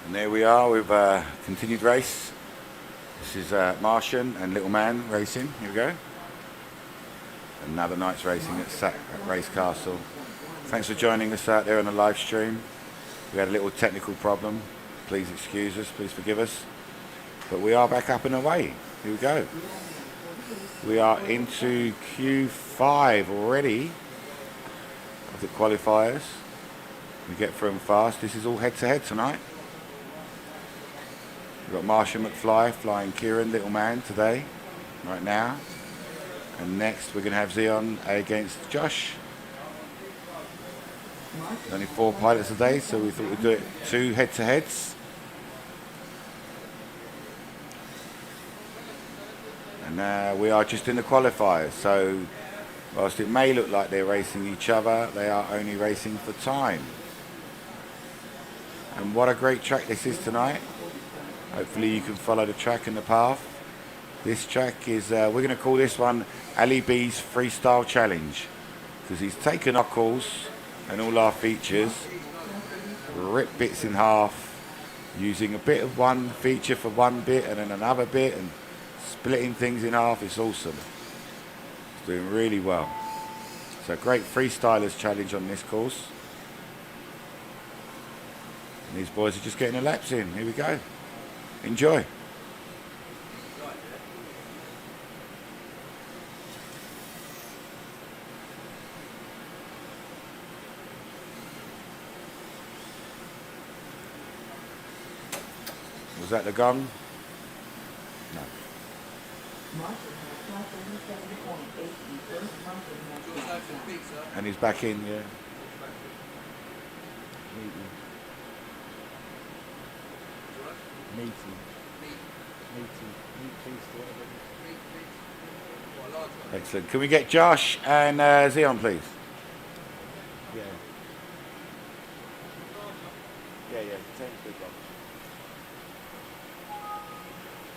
And there we are with continued race. This is Martian and Little Man racing. Here we go. Another night's racing at RaceCastle. Thanks for joining us out there on the live stream. We had a little technical problem. Please excuse us, please forgive us. But we are back up and away. Here we go. We are into Q5 already of the qualifiers. We get through them fast. This is all head-to-head tonight. We've got Martian McFly flying Kieran, Little Man today, right now. And next we're going to have Zion against Josh. Only 4 pilots a day, so we thought we'd do it 2 head-to-heads. And we are just in the qualifiers, so whilst it may look like they're racing each other, they are only racing for time. And what a great track this is tonight. Hopefully you can follow the track and the path. This track is, we're going to call this one Ali B's Freestyle Challenge, because he's taken our calls and all our features, ripped bits in half, using a bit of one feature for one bit and then another bit and splitting things in half. It's awesome. It's doing really well. So great freestylers challenge on this course. And these boys are just getting their laps in. Here we go. Enjoy. Was that the gong? No. And he's back in, yeah. Excellent. Can we get Josh and Zion, please? Yeah. Yeah.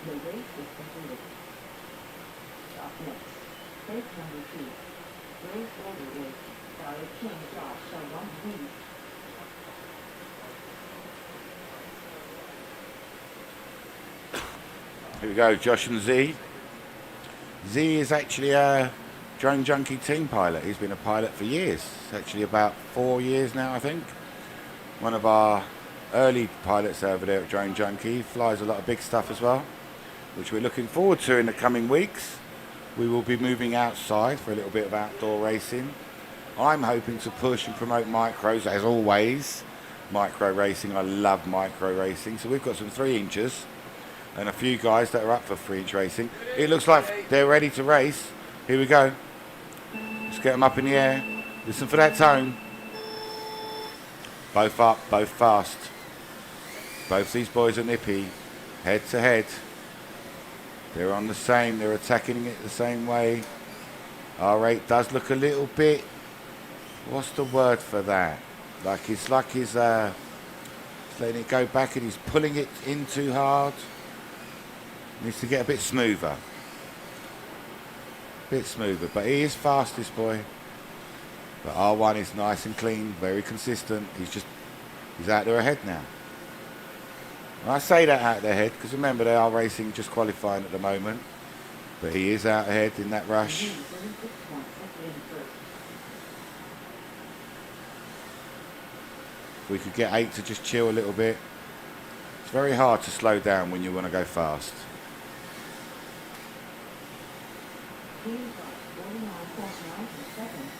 The race is completed. Up next, race number 2. Race order is Barry King Josh Shalom Lee. Here we go, Josh and Z. Z is actually a Drone Junkie team pilot. He's been a pilot for years. It's actually about 4 years now, I think. One of our early pilots over there at Drone Junkie. Flies a lot of big stuff as well, which we're looking forward to in the coming weeks. We will be moving outside for a little bit of outdoor racing. I'm hoping to push and promote micros, as always. Micro racing, I love micro racing. So we've got some 3-inchers and a few guys that are up for 3-inch racing. It looks like they're ready to race. Here we go. Let's get them up in the air. Listen for that tone. Both up, both fast. Both these boys are nippy. Head to head. They're on the same, they're attacking it the same way. R8 does look a little bit, what's the word for that? Like he's letting it go back and he's pulling it in too hard. Needs to get a bit smoother. But he is fast, this boy. But R1 is nice and clean, very consistent. He's out there ahead now. And I say that out there ahead because remember they are racing, just qualifying at the moment. But he is out ahead in that rush. If we could get 8 to just chill a little bit. It's very hard to slow down when you want to go fast.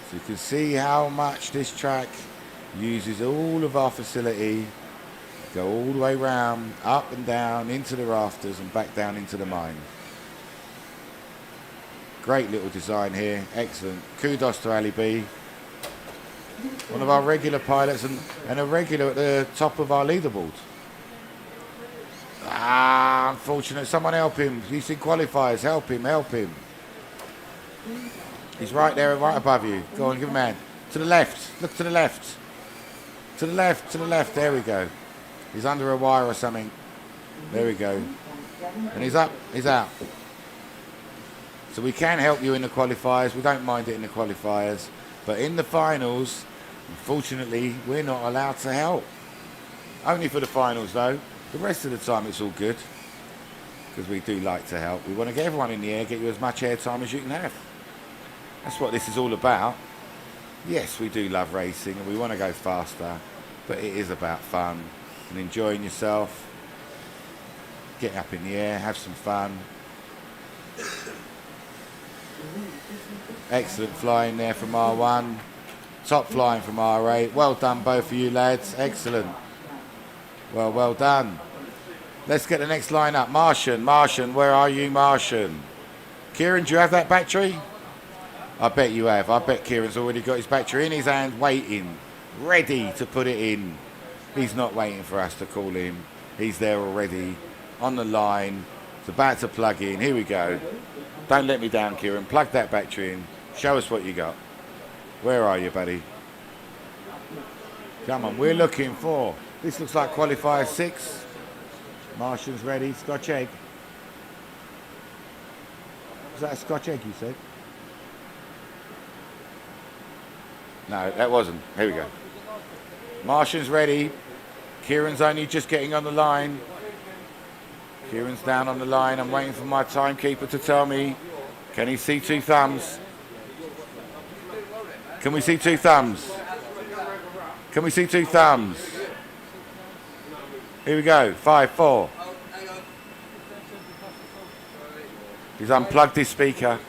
So you can see how much this track uses all of our facility. Go all the way round, up and down, into the rafters and back down into the mine. Great little design here, excellent. Kudos to Ali B. One of our regular pilots and a regular at the top of our leaderboard. Unfortunate, someone help him. He's in qualifiers, help him. He's right there, right above you. Go on, give him a hand. To the left, look to the left. To the left, there we go. He's under a wire or something. There we go. And he's up, he's out. So we can help you in the qualifiers. We don't mind it in the qualifiers. But in the finals, unfortunately, we're not allowed to help. Only for the finals, though. The rest of the time it's all good, because we do like to help. We want to get everyone in the air, get you as much air time as you can have. That's what this is all about. Yes, we do love racing and we want to go faster, but it is about fun and enjoying yourself. Get up in the air, have some fun. Excellent flying there from R1. Top flying from R8. Well done both of you lads. Excellent. Well done. Let's get the next line up. Martian, where are you, Martian? Kieran, do you have that battery? I bet you have. I bet Kieran's already got his battery in his hand, waiting, ready to put it in. He's not waiting for us to call him. He's there already, on the line. It's about to plug in. Here we go. Don't let me down, Kieran. Plug that battery in. Show us what you got. Where are you, buddy? Come on, we're looking for. This looks like qualifier 6. Martian's ready. Scotch egg. Was that a Scotch egg you said? No, that wasn't. Here we go. Martian's ready. Kieran's only just getting on the line. Kieran's down on the line. I'm waiting for my timekeeper to tell me. Can he see 2 thumbs? Can we see 2 thumbs? Can we see 2 thumbs? Here we go. 5, 4. He's unplugged his speaker.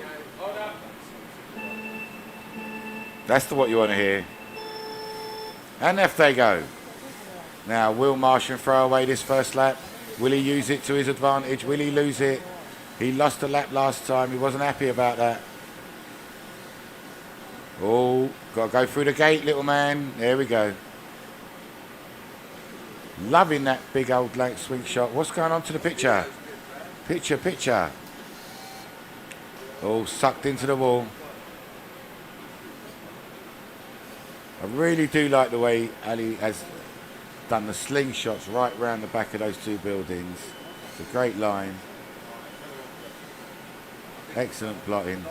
That's what you want to hear. And off they go. Now, will Martian throw away this first lap? Will he use it to his advantage? Will he lose it? He lost a lap last time. He wasn't happy about that. Oh, got to go through the gate, little man. There we go. Loving that big old late swing shot. What's going on to the picture? Picture. Oh, sucked into the wall. I really do like the way Ali has done the slingshots right round the back of those 2 buildings. It's a great line. Excellent plotting.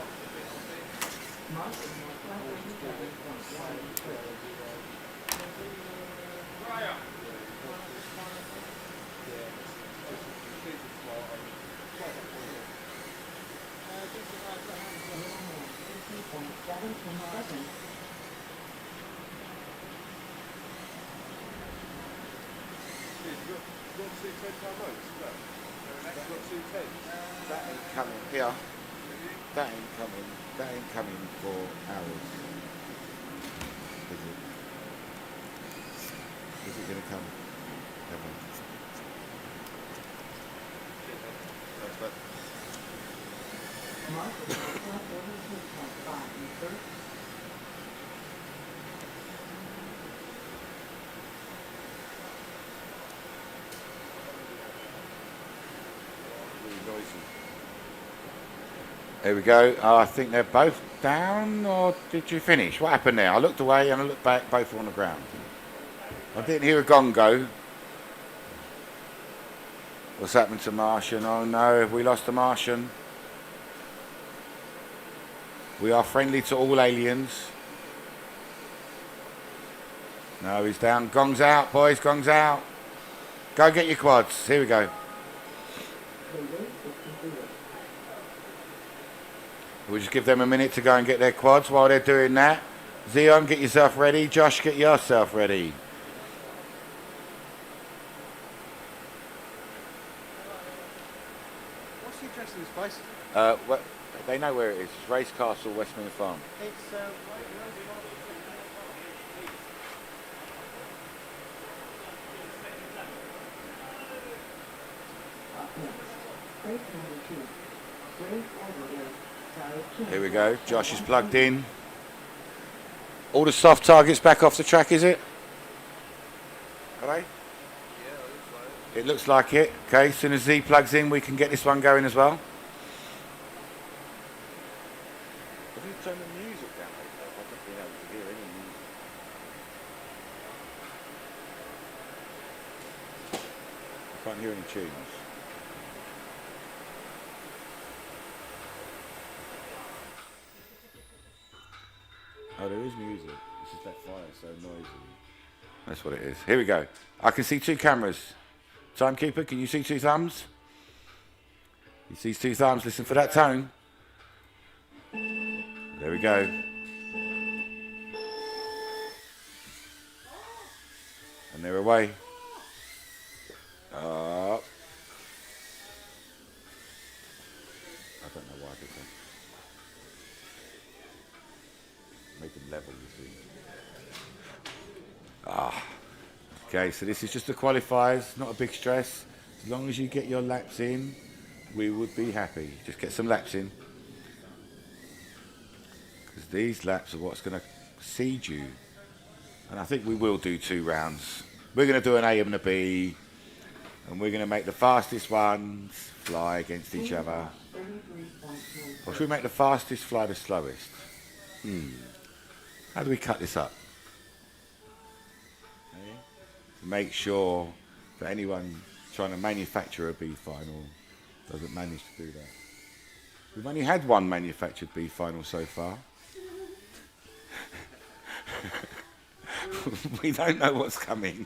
That ain't coming here. That ain't coming. That ain't coming for hours. Is it? Is it going to come? Never. There we go. I think they're both down, or did you finish? What happened there? I looked away and I looked back, both were on the ground. I didn't hear a gong go. What's happened to Martian? Oh no, have we lost the Martian? We are friendly to all aliens. No, he's down. Gong's out, boys, gong's out. Go get your quads. Here we go. We'll just give them a minute to go and get their quads while they're doing that. Zion, get yourself ready. Josh, get yourself ready. What's the address of this place? Well, they know where it is. It's RaceCastle, Westminster Farm. It's Here we go. Josh is plugged in. All the soft targets back off the track, is it? Are they? Yeah, it looks like it. Okay, as soon as Z plugs in, we can get this one going as well. Have you turned the music down? I've not been able to hear any music. I can't hear any tunes. Oh, there is music. It's just that fire so noisy. That's what it is. Here we go. I can see 2 cameras. Timekeeper, can you see two thumbs? You see two thumbs, listen for that tone. There we go. And they're away. I don't know why I did that. Make them level, you see. Okay, so this is just the qualifiers, not a big stress. As long as you get your laps in, we would be happy. Just get some laps in. Because these laps are what's going to seed you. And I think we will do 2 rounds. We're going to do an A and a B. And we're going to make the fastest ones fly against each other. Or should we make the fastest fly the slowest? How do we cut this up? Make sure that anyone trying to manufacture a B final doesn't manage to do that. We've only had one manufactured B final so far. We don't know what's coming.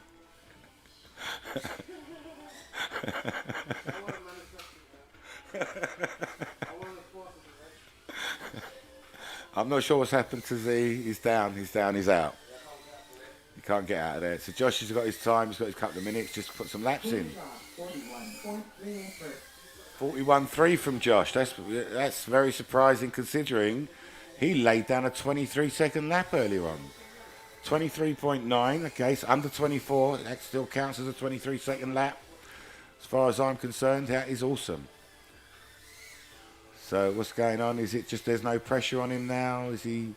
I'm not sure what's happened to Z. He's down, he's out. He can't get out of there. So Josh has got his time, he's got his couple of minutes, just put some laps in. 41.3 from Josh. That's very surprising considering he laid down a 23-second lap earlier on. 23.9, okay, so under 24, that still counts as a 23-second lap. As far as I'm concerned, that is awesome. So what's going on? Is it just there's no pressure on him now? Is he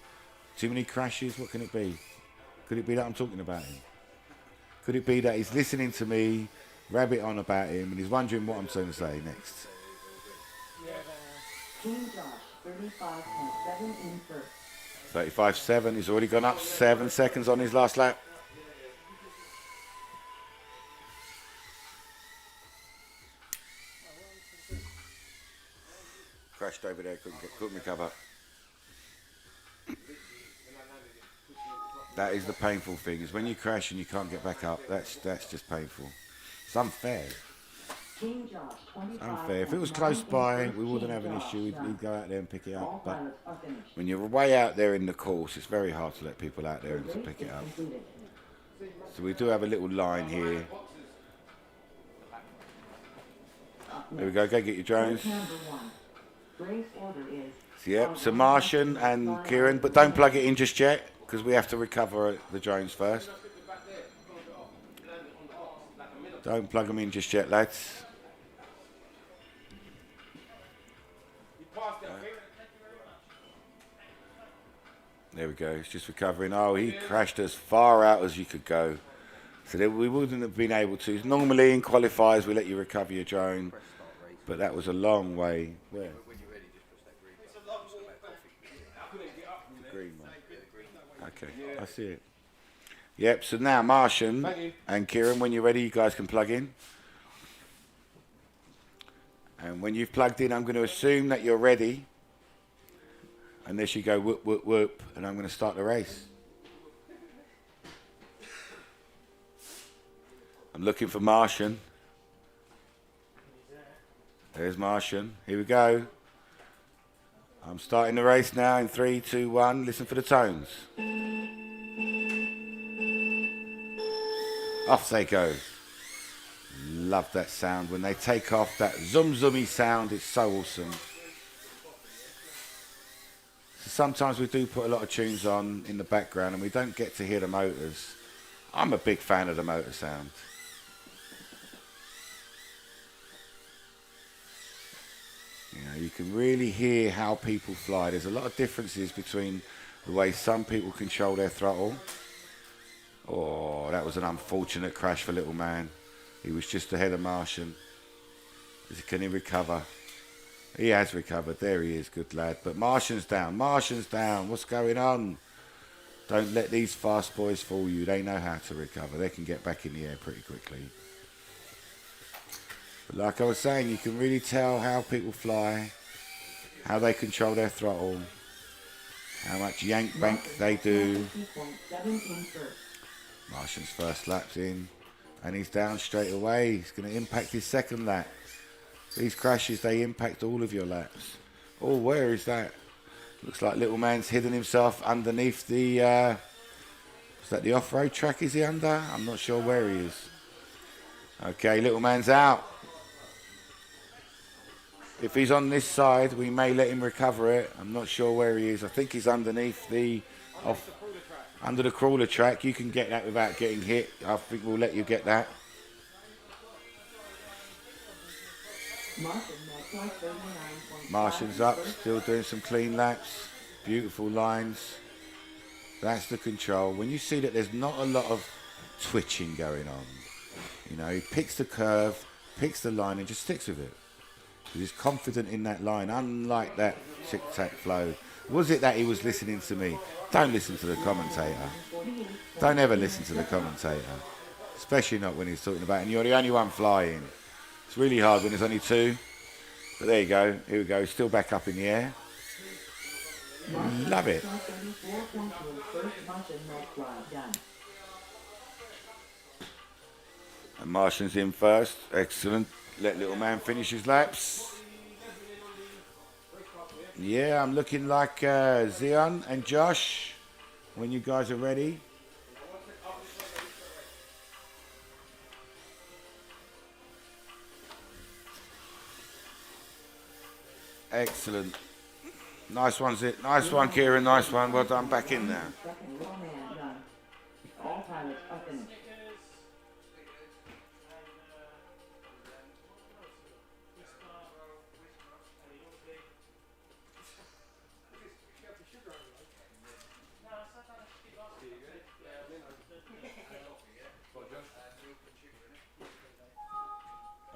too many crashes? What can it be? Could it be that I'm talking about him? Could it be that he's listening to me, rabbit on about him, and he's wondering what I'm going to say next? Team Josh, 35.7 in first. 35.7, he's already gone up 7 seconds on his last lap. Crashed over there, couldn't recover. That is the painful thing, is when you crash and you can't get back up, that's just painful. It's unfair. It's unfair. If it was close by, we wouldn't have an issue. We'd go out there and pick it up. But when you're way out there in the course, it's very hard to let people out there and to pick it up. So we do have a little line here. There we go, go get your drones. Yep, so Martian and Kieran, but don't plug it in just yet, because we have to recover the drones first. Don't plug them in just yet, lads. There we go, it's just recovering. Oh, he crashed as far out as you could go. So we wouldn't have been able to. Normally in qualifiers we let you recover your drone, but that was a long way. Where? Green one. Okay, I see it. Yep, so now Martian and Kieran, when you're ready, you guys can plug in. And when you've plugged in, I'm going to assume that you're ready. Unless you go whoop, whoop, whoop, and I'm going to start the race. I'm looking for Martian. There's Martian. Here we go. I'm starting the race now in 3, 2, 1. Listen for the tones. Off they go. Love that sound. When they take off, that zoom-zoomy sound, it's so awesome. So sometimes we do put a lot of tunes on in the background and we don't get to hear the motors. I'm a big fan of the motor sound. You know, you can really hear how people fly. There's a lot of differences between the way some people control their throttle. Oh, that was an unfortunate crash for little man. He was just ahead of Martian. Can he recover? He has recovered. There he is, good lad. But Martian's down. Martian's down. What's going on? Don't let these fast boys fool you. They know how to recover. They can get back in the air pretty quickly. But like I was saying, you can really tell how people fly, how they control their throttle, how much yank bank they do. Martian's first lap's in. And he's down straight away. He's going to impact his second lap. These crashes, they impact all of your laps. Oh, where is that? Looks like little man's hidden himself underneath the... is that the off-road track is he under? I'm not sure where he is. Okay, little man's out. If he's on this side, we may let him recover it. I'm not sure where he is. I think he's underneath the... under the crawler track. You can get that without getting hit. I think we'll let you get that. Martian's up, still doing some clean laps. Beautiful lines. That's the control. When you see that there's not a lot of twitching going on, you know, he picks the curve, picks the line and just sticks with it. He's confident in that line, unlike that tic-tac flow. Was it that he was listening to me? Don't listen to the commentator. Don't ever listen to the commentator. Especially not when he's talking about, and you're the only one flying. It's really hard when there's only two. But there you go. Here we go. Still back up in the air. Love it. And Martian's in first. Excellent. Let little man finish his laps. Yeah, I'm looking like Zion and Josh. When you guys are ready. Excellent. Nice one, Zit. Nice one, Kieran. Nice one. Well done. Back in there. All pilots are finished.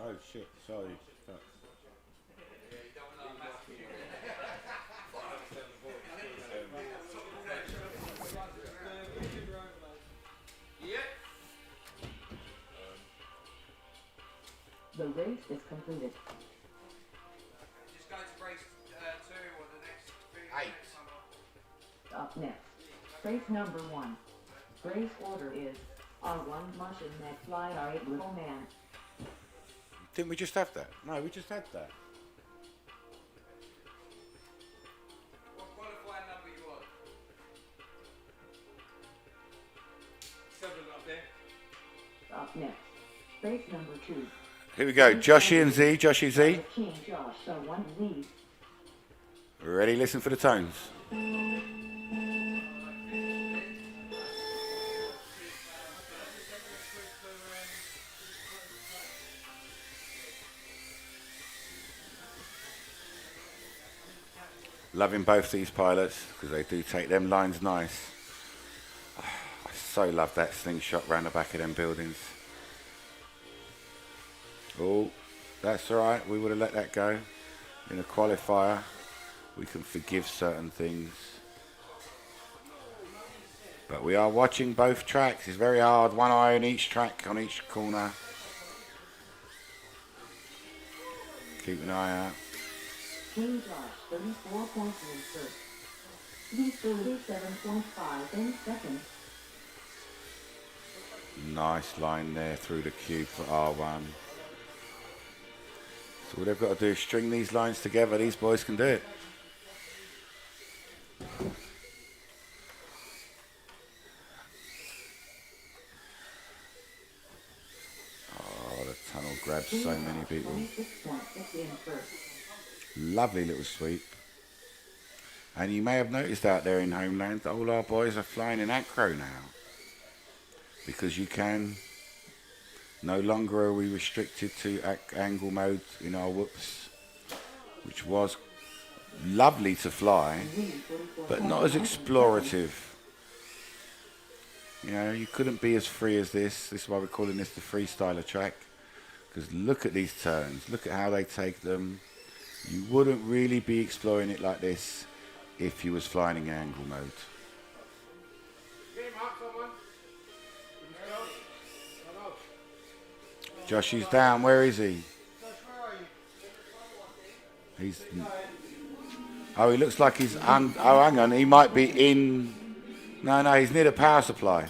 Oh shit, sorry. The race is completed. Just go to race 2 or the next 8. Up next, race number 1. Race order is R1 Martian McFly R8 Little Man. Didn't we just have that? No, we just had that. What qualifying number you want? 7 up there. Up next, race number 2. Here we go. Joshy and Z. Joshy Z. King Josh, so 1Z. Ready? Listen for the tones. Loving both these pilots because they do take them lines nice. I so love that slingshot round the back of them buildings. Oh, that's all right. We would have let that go. In a qualifier, we can forgive certain things. But we are watching both tracks. It's very hard. One eye on each track, on each corner. Keep an eye out. King Josh, 34 points in first. V37.5 in second. Nice line there through the cube for R1. So what they've got to do is string these lines together. These boys can do it. Oh, the tunnel grabs so many people. 26.6 in first. Lovely little sweep. And you may have noticed out there in Homeland that all our boys are flying in acro now. Because you can. No longer are we restricted to angle mode in our whoops, which was lovely to fly, but not as explorative. You know, you couldn't be as free as this. This is why we're calling this the freestyler track. Because look at these turns. Look at how they take them. You wouldn't really be exploring it like this if you was flying in angle mode. Josh is down. Where is he? He's. Oh, he looks like he's. Oh, hang on. He might be in. No, he's near the power supply.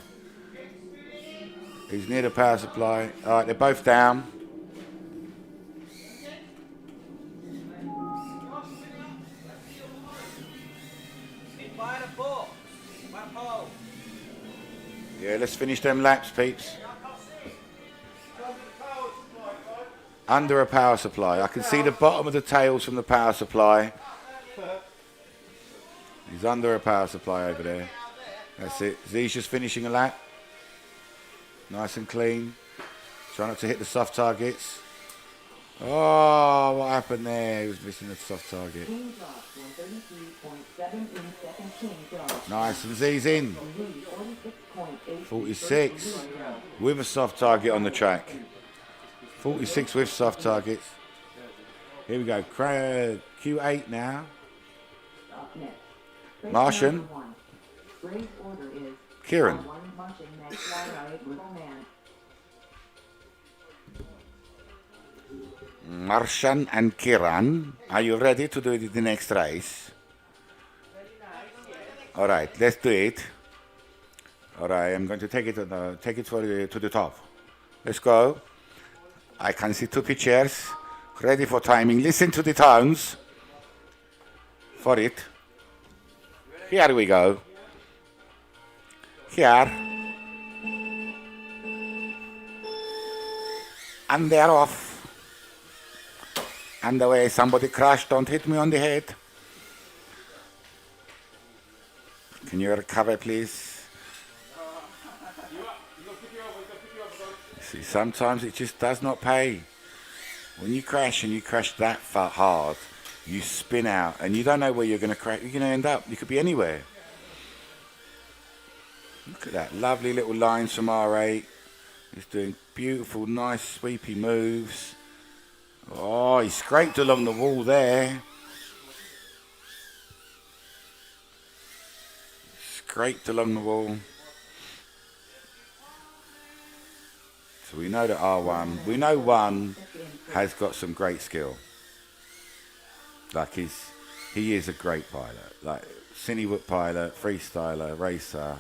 He's near the power supply. All right, they're both down. By the box. By the pole. Yeah, let's finish them laps, peeps. Under a power supply. I can see the bottom of the tails from the power supply. He's under a power supply over there. That's it. Z's just finishing a lap. Nice and clean. Try not to hit the soft targets. Oh, what happened there? He was missing the soft target. Nice, and Z's in. 46 with a soft target on the track. 46 with soft targets. Here we go. Q8 now. Martian. Kieran. Martian and Kieran, are you ready to do the next race? All right, let's do it. All right, I'm going to take it to the top. Let's go. I can see 2 pictures. Ready for timing. Listen to the tones. For it. Here we go. Here. And they're off. And the way somebody crashed, don't hit me on the head. Can you recover, please? See, sometimes it just does not pay. When you crash and you crash that far hard, you spin out and you don't know where you're going to crash. You're going to end up. You could be anywhere. Look at that. Lovely little lines from R8. He's doing beautiful, nice, sweepy moves. Oh, he scraped along the wall there. Scraped along the wall. So we know that R1, we know 1 has got some great skill. Like he is a great pilot. Like Cinewood pilot, freestyler, racer.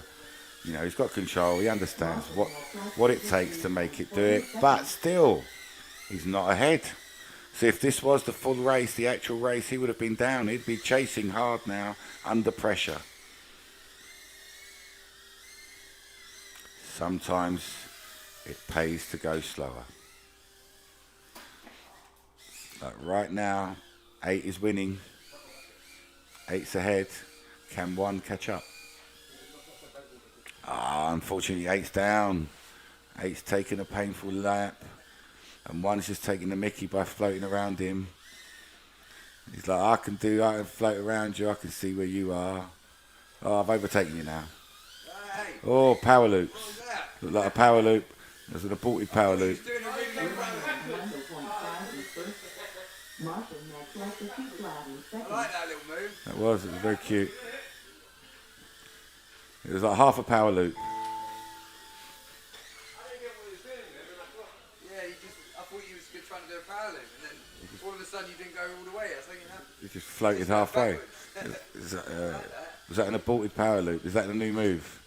You know, he's got control. He understands what it takes to make it do it. But still, he's not ahead. So if this was the full race, the actual race, he would have been down. He'd be chasing hard now, under pressure. Sometimes it pays to go slower. Like right now, 8 is winning. 8's ahead. Can 1 catch up? Unfortunately, 8's down. 8's taking a painful lap. And 1's just taking the mickey by floating around him. He's like, I can float around you. I can see where you are. Oh, I've overtaken you now. Hey. Oh, power loops. Look like a power loop. There's an aborted power loop. Doing a really good run. I like that little move. It was very cute. It was like half a power loop. I thought you was trying to do a power loop, and then all of a sudden you didn't go all the way. That's how you happened. It just floated halfway. Was that an aborted power loop? Is that the new move?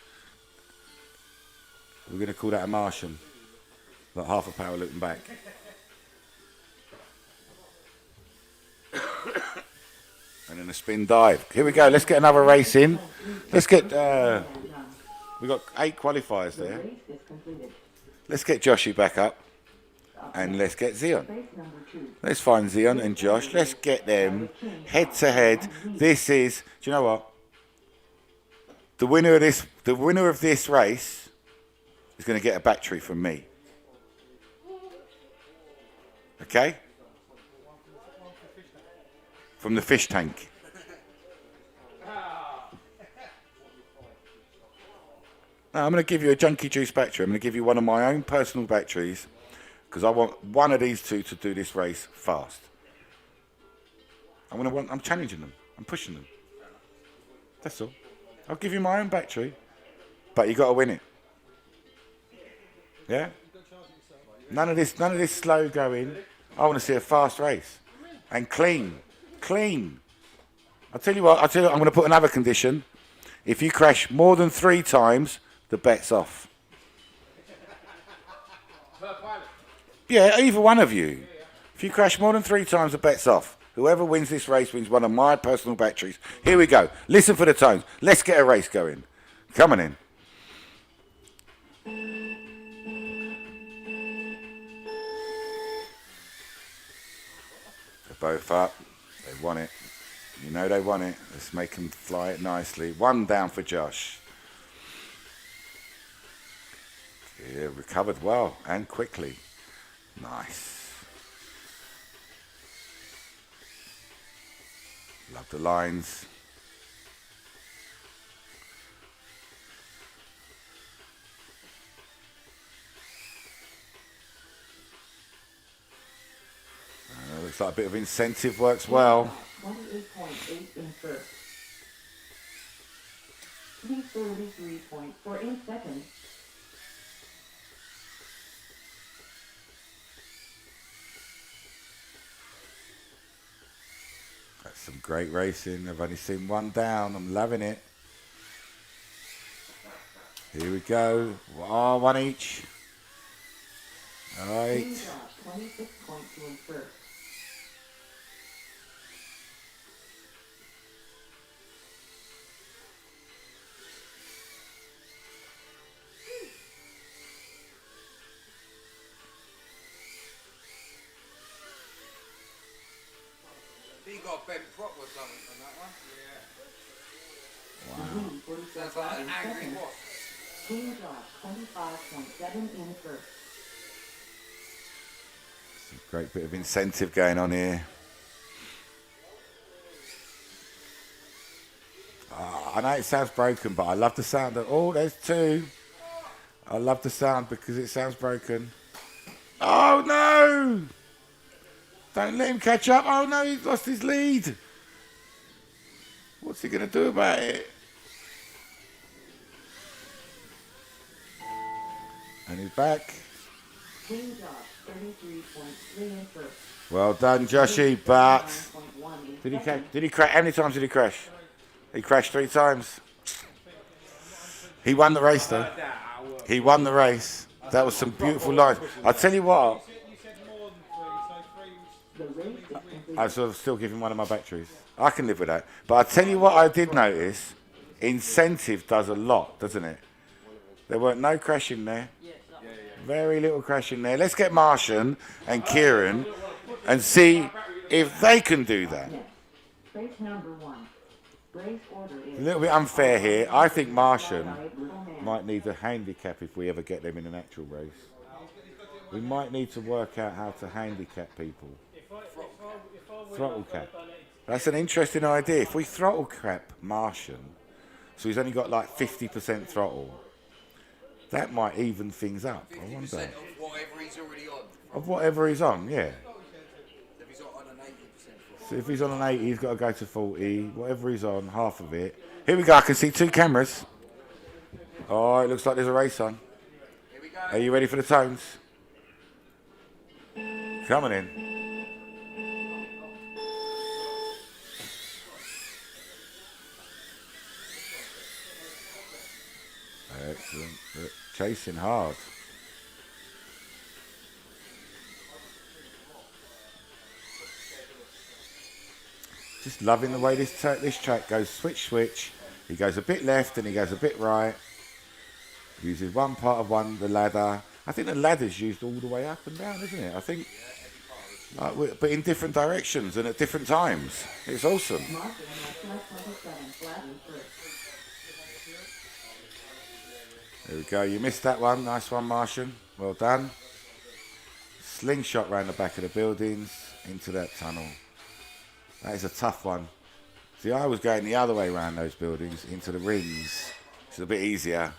We're going to call that a Martian. Like half a power loop and back. And then a spin dive. Here we go. Let's get another race in. Let's get... we've got 8 qualifiers there. Let's get Joshy back up. And let's get Zion. Let's find Zion and Josh. Let's get them head to head. This is... Do you know what? The winner of this race is going to get a battery from me. Okay? From the fish tank. Now, I'm going to give you a Junkie Juice battery. I'm going to give you one of my own personal batteries because I want one of these two to do this race fast. I'm challenging them. I'm pushing them. That's all. I'll give you my own battery, but you got to win it. Yeah? None of this slow going. I want to see a fast race and clean. I'll tell you what, I'm going to put another condition. If you crash more than 3 times, the bet's off. Yeah, either one of you. If you crash more than 3 times, the bet's off. Whoever wins this race wins one of my personal batteries. Here we go. Listen for the tones. Let's get a race going. Coming in. They're both up. They want it. You know they want it. Let's make them fly it nicely. 1 down for Josh. Yeah, recovered well and quickly. Nice. Love the lines. Looks like a bit of incentive works well. 28.8 in first. 333.48 seconds. That's some great racing. I've only seen 1 down. I'm loving it. Here we go. Oh, 1 each. All right. 26.2 in first. He got bent prop or something on that one. Yeah. Sounds like an angry wasp. King Josh, 25.7 in first. Some great bit of incentive going on here. I know it sounds broken, but I love the sound of, oh, there's 2. I love the sound because it sounds broken. Oh, no! Don't let him catch up. Oh, no, he's lost his lead. What's he going to do about it? And he's back. King Josh, 33.3 in first. Well done, Joshy, but 9.1 in did he second. crash? How many times did he crash? He crashed 3 times. He won the race, though. He won the race. That was some beautiful lines. I'll tell you what. The race is completed. I sort of still giving one of my batteries. I can live with that. But I'll tell you what I did notice. Incentive does a lot, doesn't it? There weren't no crashing there. Very little crashing there. Let's get Martian and Kieran and see if they can do that. Next, race number 1. Race order is A little bit unfair here. I think Martian might need a handicap if we ever get them in an actual race. We might need to work out how to handicap people. Throttle cap. That's an interesting idea. If we throttle cap Martian, so he's only got like 50% throttle, that might even things up. I 50% wonder. of whatever he's already on. Of whatever he's on, yeah. If he's on an 80%. So if he's on an 80, he's got to go to 40. Whatever he's on, half of it. Here we go. I can see 2 cameras. Oh, it looks like there's a race on. Here we go. Are you ready for the tones? Coming in. Excellent. Chasing hard. Just loving the way this track goes. Switch, switch. He goes a bit left and he goes a bit right. Uses one part of the ladder. I think the ladder's used all the way up and down, isn't it? I think, but in different directions and at different times. It's awesome. Marshall at 27, flat in first. There we go. You missed that one. Nice one, Martian. Well done. Slingshot round the back of the buildings into that tunnel. That is a tough one. See, I was going the other way around those buildings into the rings. It's a bit easier.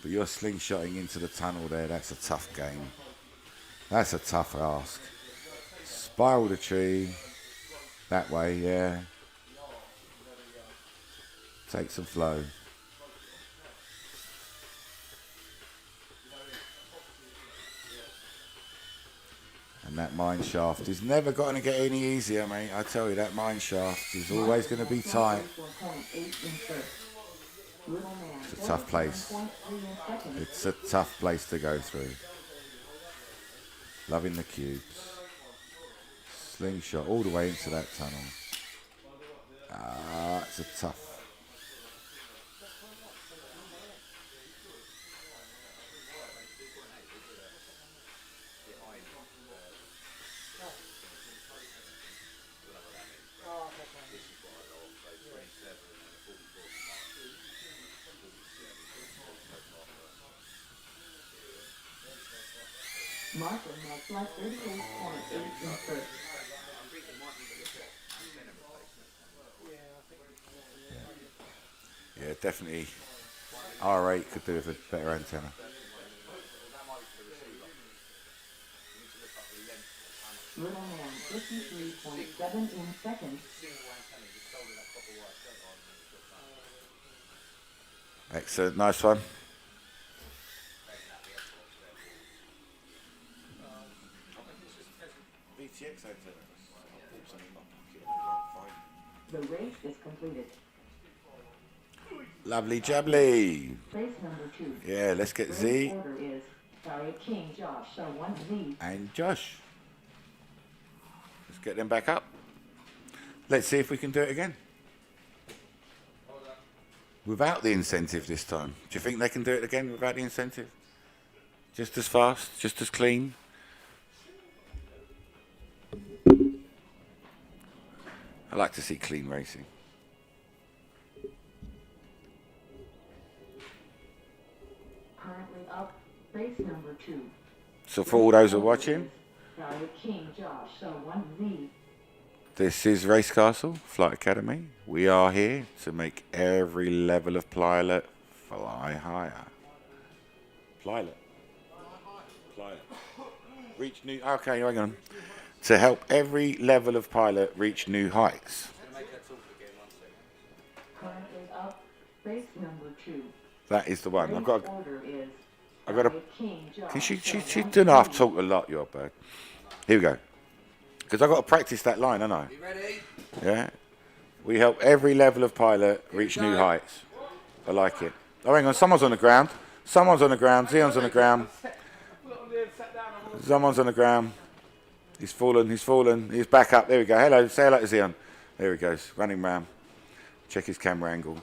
But you're slingshotting into the tunnel there. That's a tough game. That's a tough ask. Spiral the tree. That way, yeah. Take some flow. And that mine shaft is never going to get any easier, mate. I tell you, that mine shaft is always going to be tight. It's a tough place. It's a tough place to go through. Loving the cubes. Slingshot all the way into that tunnel. Ah, it's a tough. Martin has like 38.8 in first. Yeah, definitely. R8 could do with a better antenna. Little man 53.7 in second. Excellent, nice one. VTX antenna. The race is completed. Lovely jubbly. Race number 2. Yeah, let's get Race Z order is Sorry King Josh, so 1 Z. and Josh. Let's get them back up. Let's see if we can do it again. Without the incentive this time. Do you think they can do it again without the incentive? Just as fast, just as clean? I like to see clean racing. Currently up, race number 2. So for all those who are watching, Sorry King Josh, so 1 Z. this is RaceCastle Flight Academy. We are here to make every level of pilot fly higher. Pilot. Reach new. Okay, hang on. To help every level of pilot reach new heights. Currently up, race number 2. That is the one. I've got. Order is I've got a. Sorry King Josh, Can she so 1 doesn't have to Z. talk a lot, your bird. Here we go. Because I've got to practice that line, haven't I? You ready? Yeah. We help every level of pilot reach new heights. I like it. Oh, hang on. Someone's on the ground. Someone's on the ground. Zion's on the ground. Someone's on the ground. He's fallen. He's fallen. He's back up. There we go. Hello. Say hello to Zion. There he goes. Running round. Check his camera angle.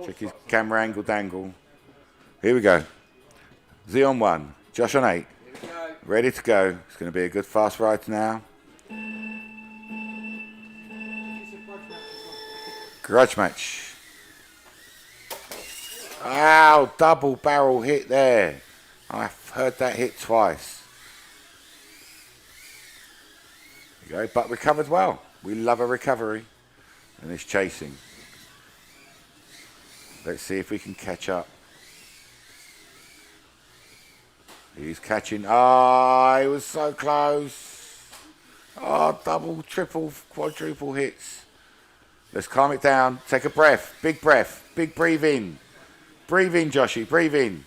Check his camera angle dangle. Here we go. Zion 1. Josh on 8. Here we go. Ready to go. It's going to be a good fast ride now. Grudge match. Ow, double barrel hit there. I've heard that hit twice. There you go, but recovered well. We love a recovery. And it's chasing. Let's see if we can catch up. He's catching. Ah, he was so close. Oh, double, triple, quadruple hits. Let's calm it down. Take a breath. Big breath. Big breathe in. Breathe in, Joshy. Breathe in.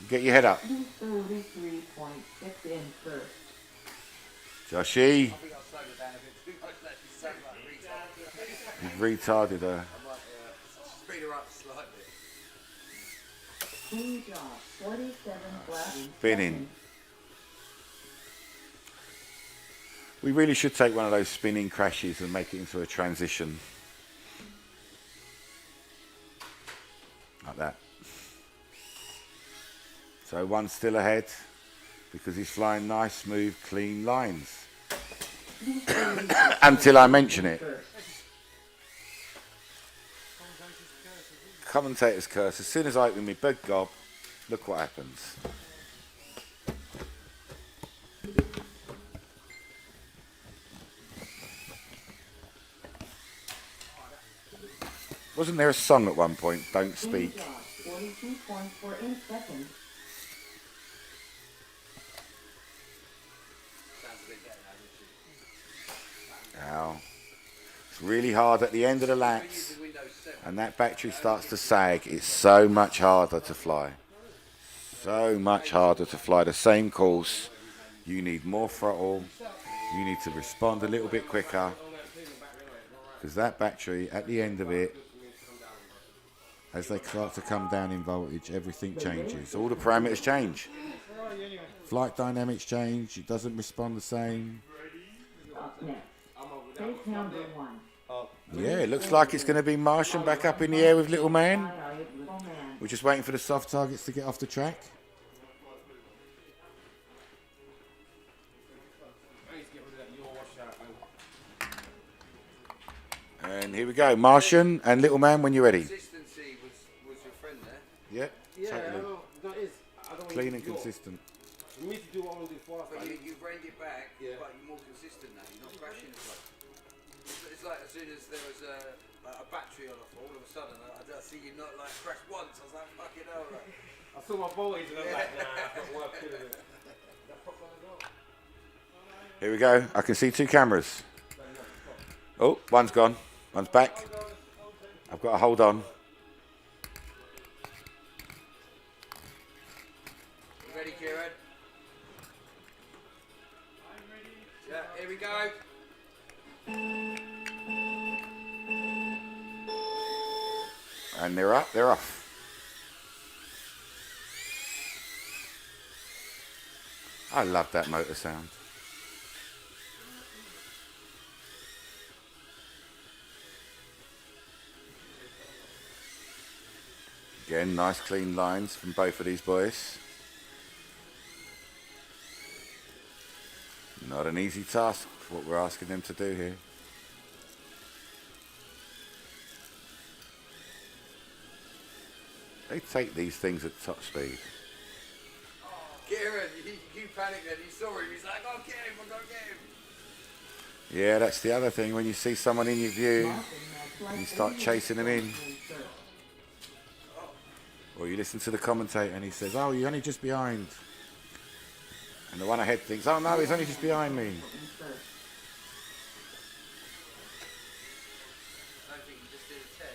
Get your head up. 33.6 in first. Joshy. I think I've slowed it down a bit too much. That's so much retard. You've retarded her. I might speed her up slightly. King Josh, 47 flat in Spinning. second. We really should take one of those spinning crashes and make it into a transition. Like that. So one's still ahead because he's flying nice, smooth, clean lines. Until I mention it. Commentator's curse. As soon as I open my big gob, look what happens. Wasn't there a song at one point, Don't King Speak? Josh, 42.4 in second. Sounds a bit better now, doesn't Ow. It's really hard at the end of the she? laps, Using Windows 7. and that battery starts to sag. It's so much harder to fly. So much harder to fly the same course. You need more throttle. You need to respond a little bit quicker. Because that battery, at the end of it, as they start to come down in voltage, everything changes. All the parameters change. Flight dynamics change. It doesn't respond the same. Up next, race number 1. Yeah, it looks like it's going to be Martian back up in the air with Little Man. Little Man. We're just waiting for the soft targets to get off the track. And here we go, Martian and Little Man when you're ready. Consistency was your friend there. Yep, Yeah, totally. that is. I don't Clean want and to consistent. For me to do what I want to do fast. But you've reined it back, Yeah. but you're more consistent now. You're not crashing as much. It's like as soon as there was a battery on all of a sudden, I see you not like crash once. I was like, fucking hell. Like. I saw my boys and I'm like, nah, that's not worth doing it. Here we go. I can see 2 cameras. Oh, one's gone. One's back. I've got to hold on. You ready, Kieran? I'm ready. Yeah, here we go. And they're up, they're off. I love that motor sound. Again, nice clean lines from both of these boys. Not an easy task, what we're asking them to do here. They take these things at top speed. Kieran, you panicked then. You saw him. He's like, I'll get him. I'll go get him. Yeah, that's the other thing. When you see someone in your view, you start chasing them in. Or you listen to the commentator and he says, oh, you're only just behind. And the one ahead thinks, oh no, he's only just behind me. I don't think you just did a 10.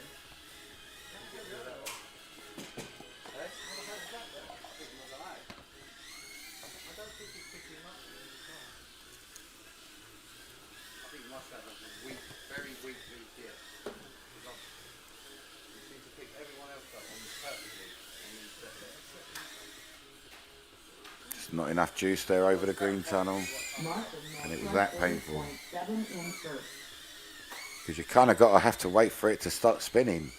I think you must have a weak, very weak lead here. You seem to pick everyone else up on perfectly. Just not enough juice there over the green tunnel. And it was that painful. 7 in first. Because you kind of have to wait for it to start spinning.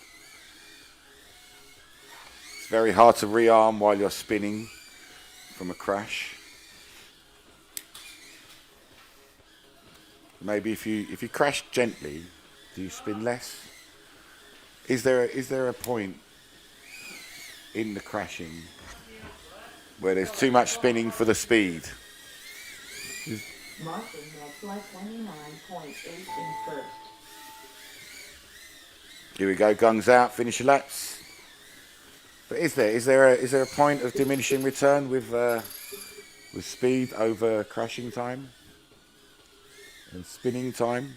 It's very hard to rearm while you're spinning from a crash. Maybe if you crash gently, do you spin less? Is there a point in the crashing where there's too much spinning for the speed? Martin next like 29.8 in first. Here we go, guns out, finish your laps. But is there a point of diminishing return with speed over crashing time and spinning time?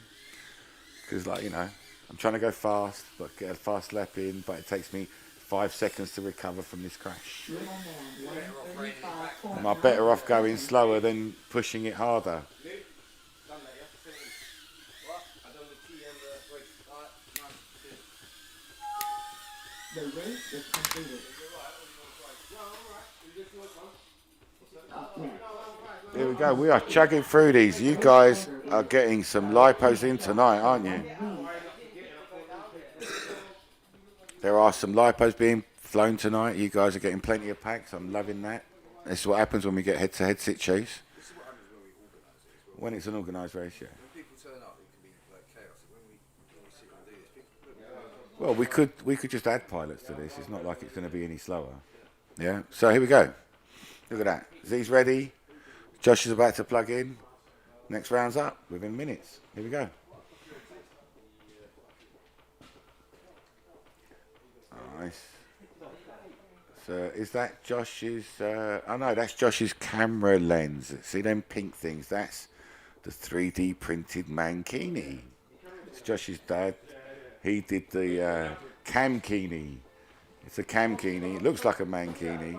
Because I'm trying to go fast, but get a fast lap in, but it takes me 5 seconds to recover from this crash. Little Man 135.9. Am I better off going slower than pushing it harder? The race is completed. Up next. Here we go. We are chugging through these. You guys are getting some lipos in tonight, aren't you? There are some lipos being flown tonight. You guys are getting plenty of packs. I'm loving that. This is what happens when we get head-to-head sit chase. This is what happens when we organise it as well. When it's an organised race, yeah. When people turn up, it can be like chaos. When we sit and do this, people, Well, we could just add pilots to this. It's not like it's going to be any slower. Yeah. So here we go. Look at that. Z's ready. Josh is about to plug in. Next round's up within minutes. Here we go. Nice. So is that Josh's? Oh no, that's Josh's camera lens. See them pink things? That's the 3D printed mankini. It's Josh's dad. He did the camkini. It's a camkini. It looks like a mankini.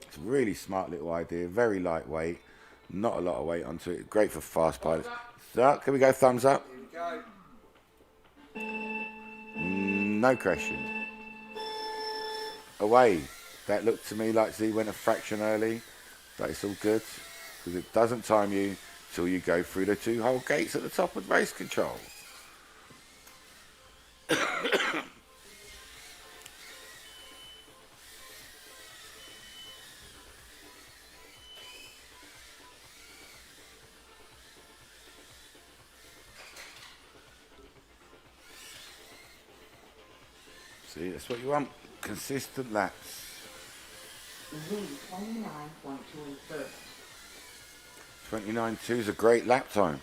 It's a really smart little idea. Very lightweight. Not a lot of weight onto it. Great for fast pilots. So can we go thumbs up? here we go. No crashing. Away. That looked to me like Z went a fraction early. but it's all good because it doesn't time you till you go through the 2-hole gates at the top of race control. See, that's what you want. Consistent laps. Z 29.2 in first. 29.2 is a great lap time.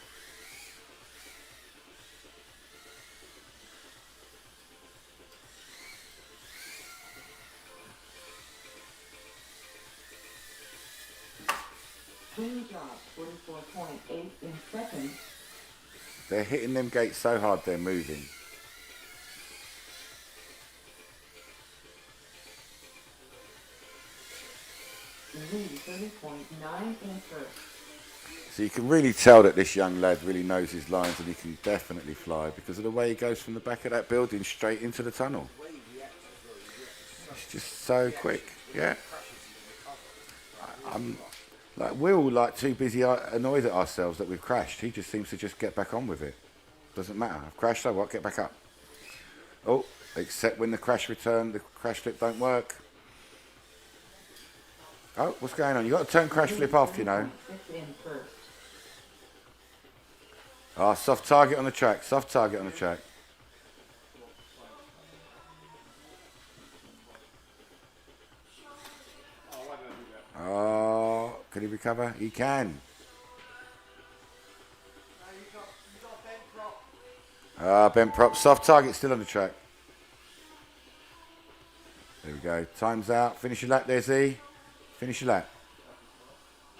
King George 44.8 in second. They're hitting them gates so hard they're moving. Z 30.9 in first. So you can really tell that this young lad really knows his lines and he can definitely fly because of the way he goes from the back of that building straight into the tunnel. It's just so quick, yeah. Like we're all like too busy annoyed at ourselves that we've crashed. He just seems to just get back on with it. Doesn't matter. I've crashed, so what? Get back up. Oh, except when the crash flip don't work. Oh, what's going on? You got to turn crash flip off, you know. Ah, soft target on the track. Soft target on the track. Oh, can he recover? He can. Ah, bent prop. Soft target still on the track. There we go. Time's out. Finish your lap there, Z. Finish your lap.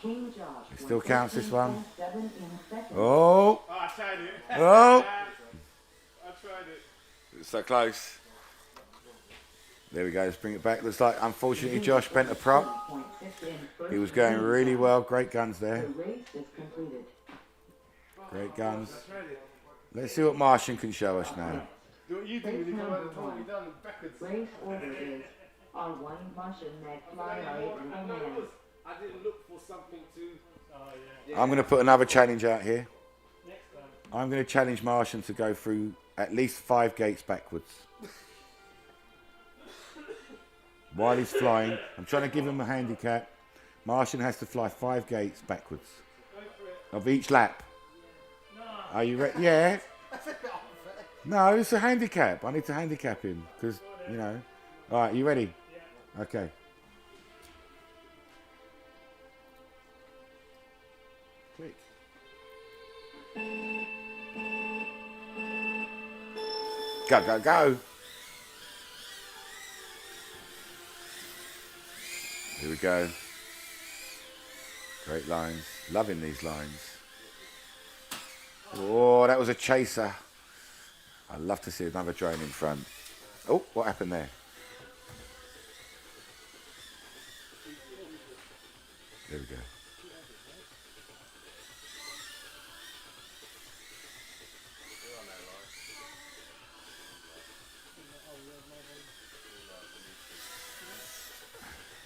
King George. It still counts this one. 7 in second. Oh. I tried it. Oh. I tried it. It's so close. There we go. Let's bring it back. Looks like, unfortunately, Josh bent a prop. 0.6 in first. He was going really well. Great guns there. The race is completed. Great guns. I tried it. Let's see what Martian can show us now. Do what you do when you come out and told me down backwards. Race order is R1 Martian McFly R8 and I know it Command. was. I didn't look for something to. Oh yeah. I'm going to put another challenge out here. Next time. I'm going to challenge Martian to go through at least 5 gates backwards. While he's flying, I'm trying to give him a handicap. Martian has to fly 5 gates backwards of each lap. Are you ready? Yeah. No, it's a handicap. I need to handicap him because, you know. All right, you ready? Okay. Click. Go, go, go. Here we go. Great lines. Loving these lines. Oh, that was a chaser. I'd love to see another drone in front. Oh, what happened there? There we go.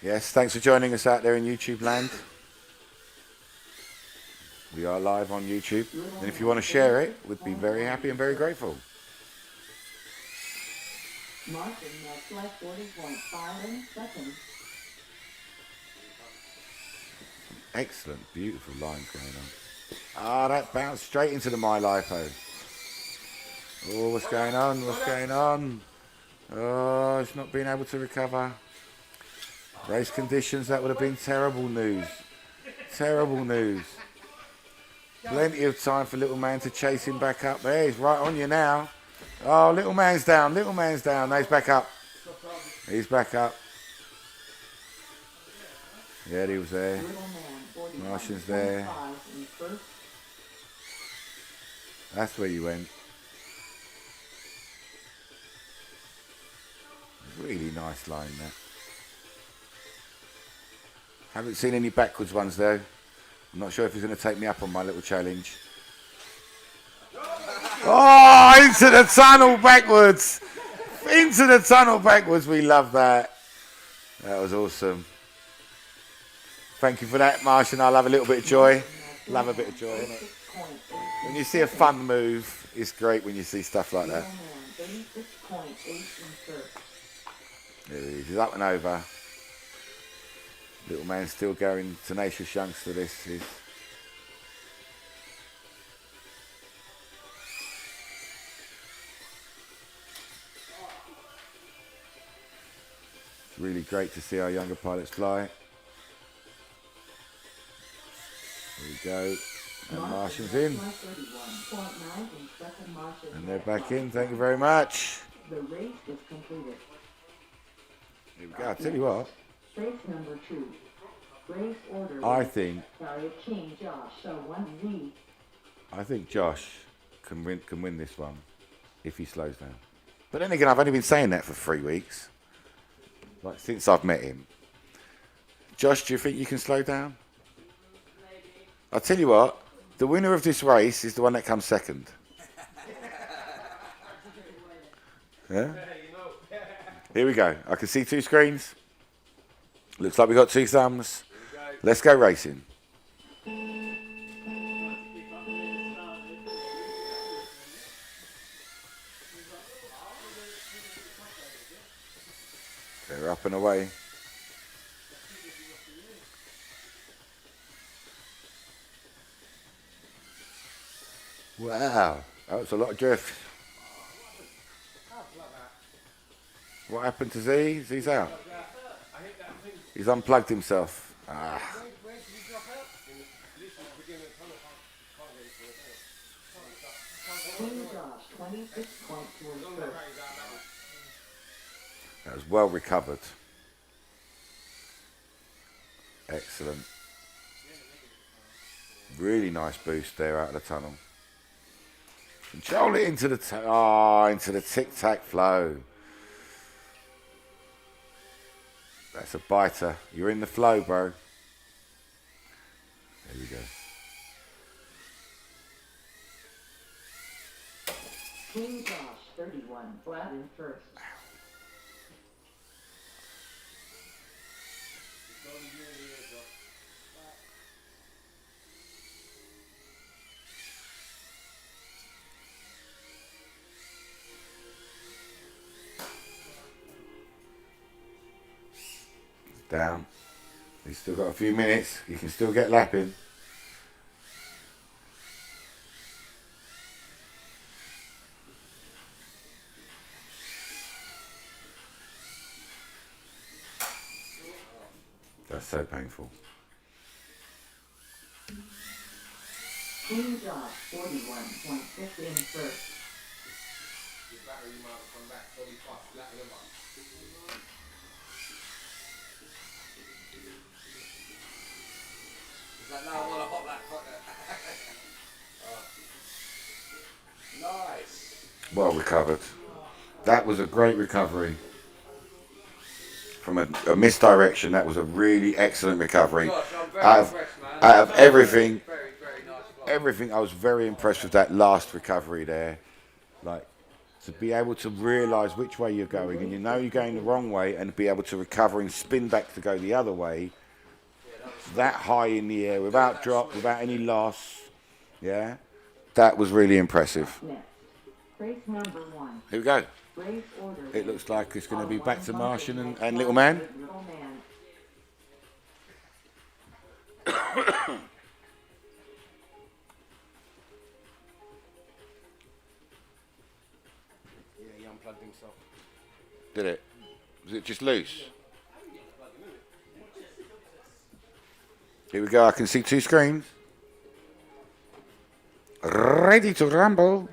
Yes, thanks for joining us out there in YouTube land. We are live on YouTube. And if you want to share it, we'd be very happy and very grateful. Martian McFly 40.5 in second. Excellent, beautiful lines going on. Ah, that bounced straight into the My Lipo. Oh, what's going on? What's going on? Oh, it's not being able to recover. Race conditions, that would have been terrible news. Terrible news. Plenty of time for little man to chase him back up. There, he's right on you now. Oh, little man's down, little man's down. No, he's back up. He's back up. Yeah, he was there. Martian's there. That's where you went. Really nice line there. Haven't seen any backwards ones though. I'm not sure if he's going to take me up on my little challenge. Oh, into the tunnel backwards. Into the tunnel backwards. We love that. That was awesome. Thank you for that, Martian. I'll have a little bit of joy. Love a bit of joy, innit? 36.8. When you see a fun move, it's great when you see stuff like that. Middleman, 36.8 in first. There he is. He's up and over. Little man still going. Tenacious youngster, this is. It's really great to see our younger pilots fly. There we go. And Martian's in. 31.9 in second. Martian. And they're back in. Thank you very much. The race is completed. Here we go. I'll tell you what. Race number 2. Race order. I think King Josh, so 1Z. I think Josh can win this one if he slows down. But then again, I've only been saying that for 3 weeks. Like since I've met him. Josh, do you think you can slow down? I'll tell you what, the winner of this race is the one that comes second. Yeah? Here we go. I can see 2 screens. Looks like we got 2 thumbs. Let's go racing. They're up and away. Wow, that was a lot of drift. What happened to Z? Z's out. He's unplugged himself. Ah. King Josh, 26.2 in first. That was well recovered. Excellent. Really nice boost there out of the tunnel. Control it into the into the tic-tac flow. That's a biter. You're in the flow, bro. There we go. King Josh, 31, flat in first. Down. He's still got a few minutes. You can still get lapping. That's so painful. King Josh, 41.6 in first. Your battery might have come back 45 flat in a month. Is that now I want to hop that Nice. Well recovered. That was a great recovery. From a misdirection, that was a really excellent recovery. Gosh, I'm very Out impressed, man. of everything, Very, very nice flight. everything, I was very impressed with that last recovery there. Like, to be able to realise which way you're going, and you know you're going the wrong way, and be able to recover and spin back to go the other way, that high in the air, without drop, without any loss, yeah, that was really impressive. Next, race number 1. Here we go. Race order. It looks like it's going to be back to Martian and Little Man. Little Man. Yeah, he unplugged himself. Did it? Was it just loose? Here we go. I can see 2 screens. Ready to rumble.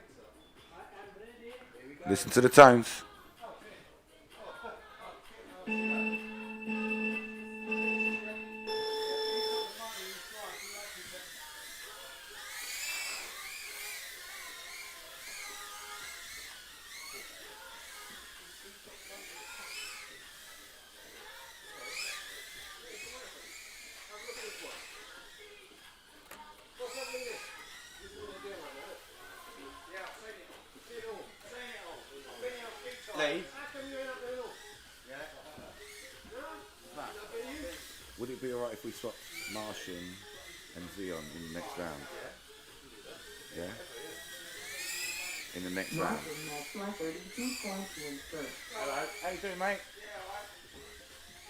Listen to the tones. alright if we swap Martian and Xeon in the next round? Yeah? In the next round. Martin Maxwell 32 points wins first. Hello, how you doing, mate?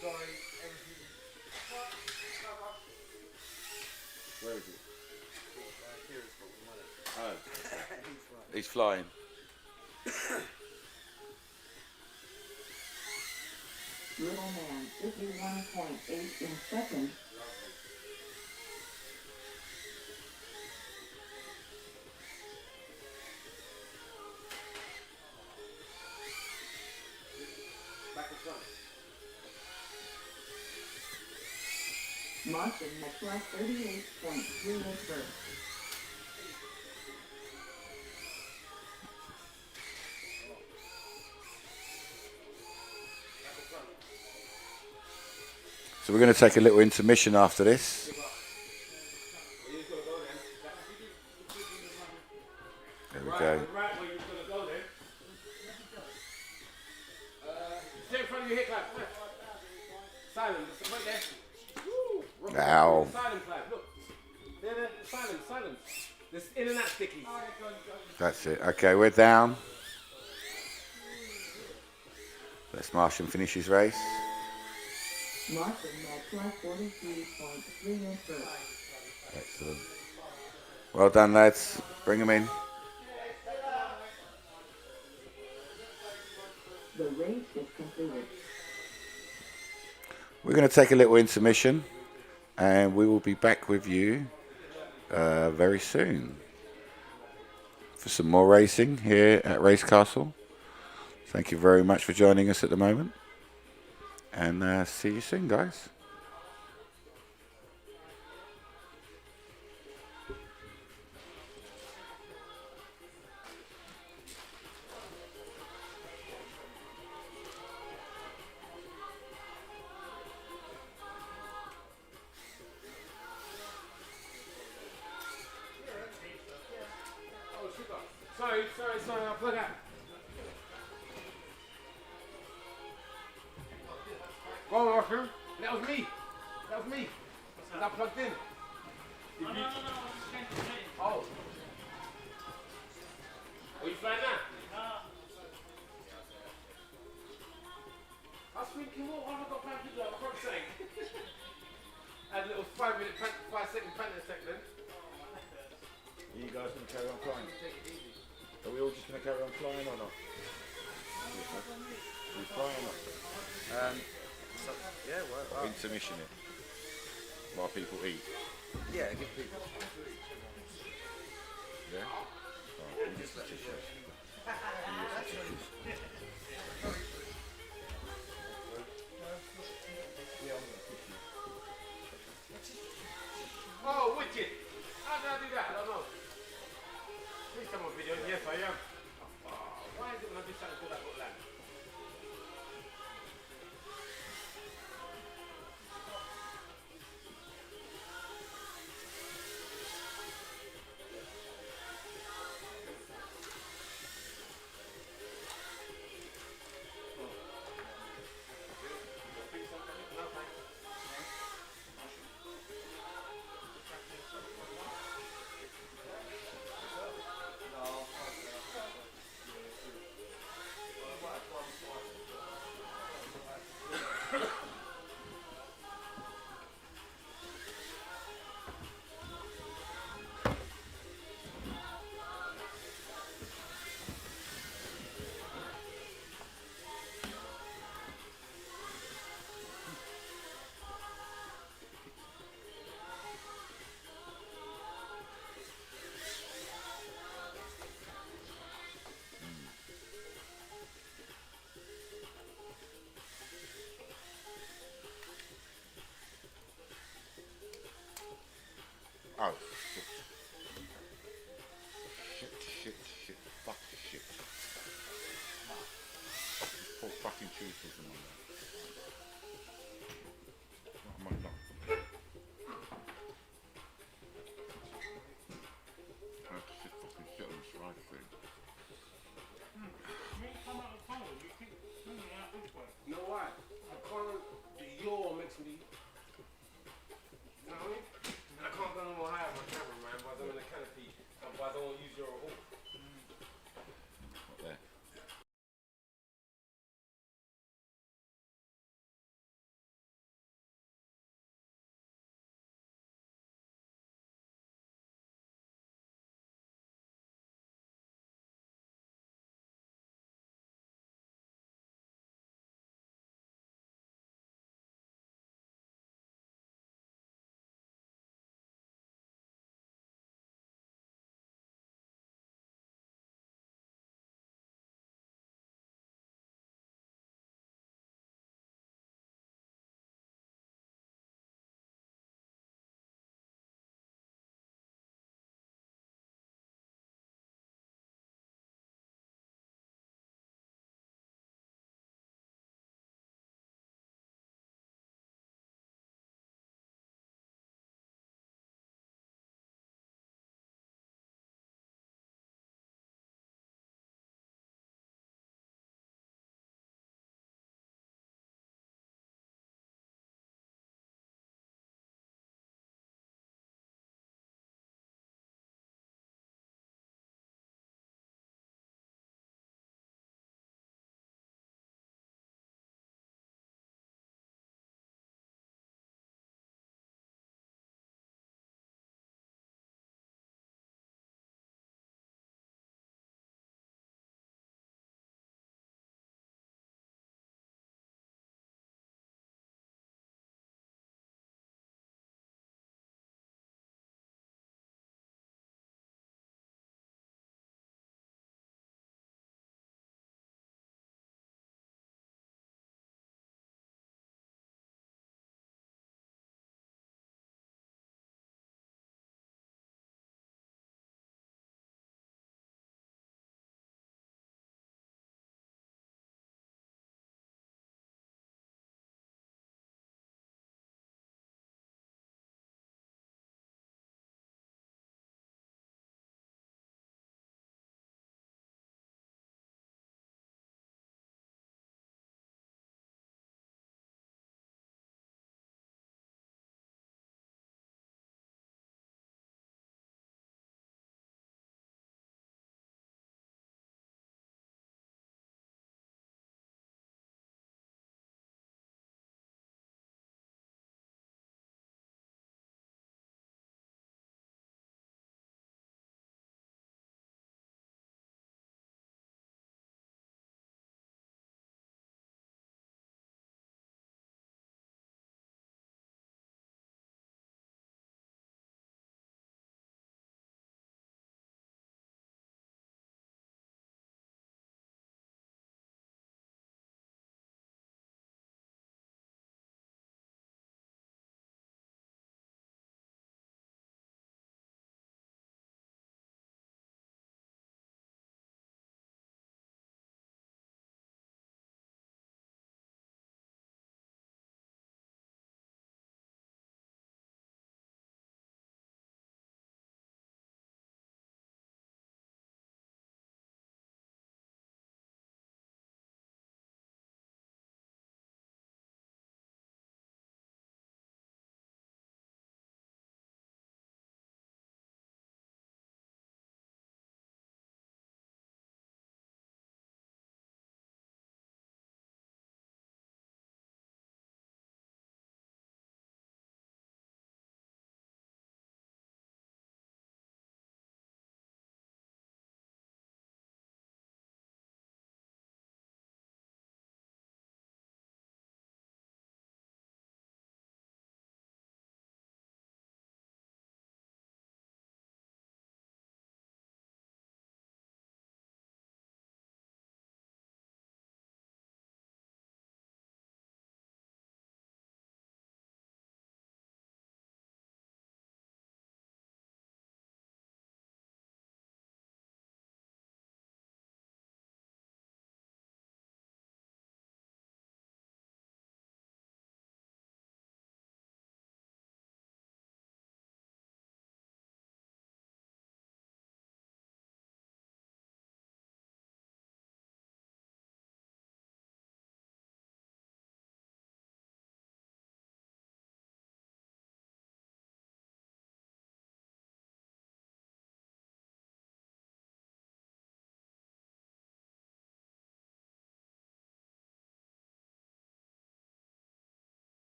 Sorry, everything. Where is it? Kira's got the money. Oh, He's he's flying. Little man 51.8 in second. back and front. Martin Maxwell 38.3 in first. So we're going to take a little intermission after this. There we go. Right where you're gonna go then. Stay in front of your hit clap. Silence. Right there. Woo. Ow. Silent clap. Look. There. Silence. This in and out sticky. That's it. Okay, we're down. Let's Martian finish his race. Martin Maxwell 43.3 in first. Excellent. Well done, lads. Bring them in. The race is completed. We're going to take a little intermission, and we will be back with you very soon for some more racing here at RaceCastle. Thank you very much for joining us at the moment, and see you soon, guys. Oh, sugar. Sorry. I'll plug out. Go on, Arthur. That was me. Was I plugged in? No. Oh. Are you flying now? No. I was thinking, what have I got planned to do? For God's sake. Had a little 5 second panic attack then. Are you guys going to carry on flying? Are we all just going to carry on flying or not? We fly or not? Yeah, well, Intermission it while people eat. yeah, give people. Yeah? Oh, give me some tissues. Give me some tissues. Oh, wicked! How did I do that? I don't know. Please come on video. Yes, I am. Oh, why is it when I do something good I got land?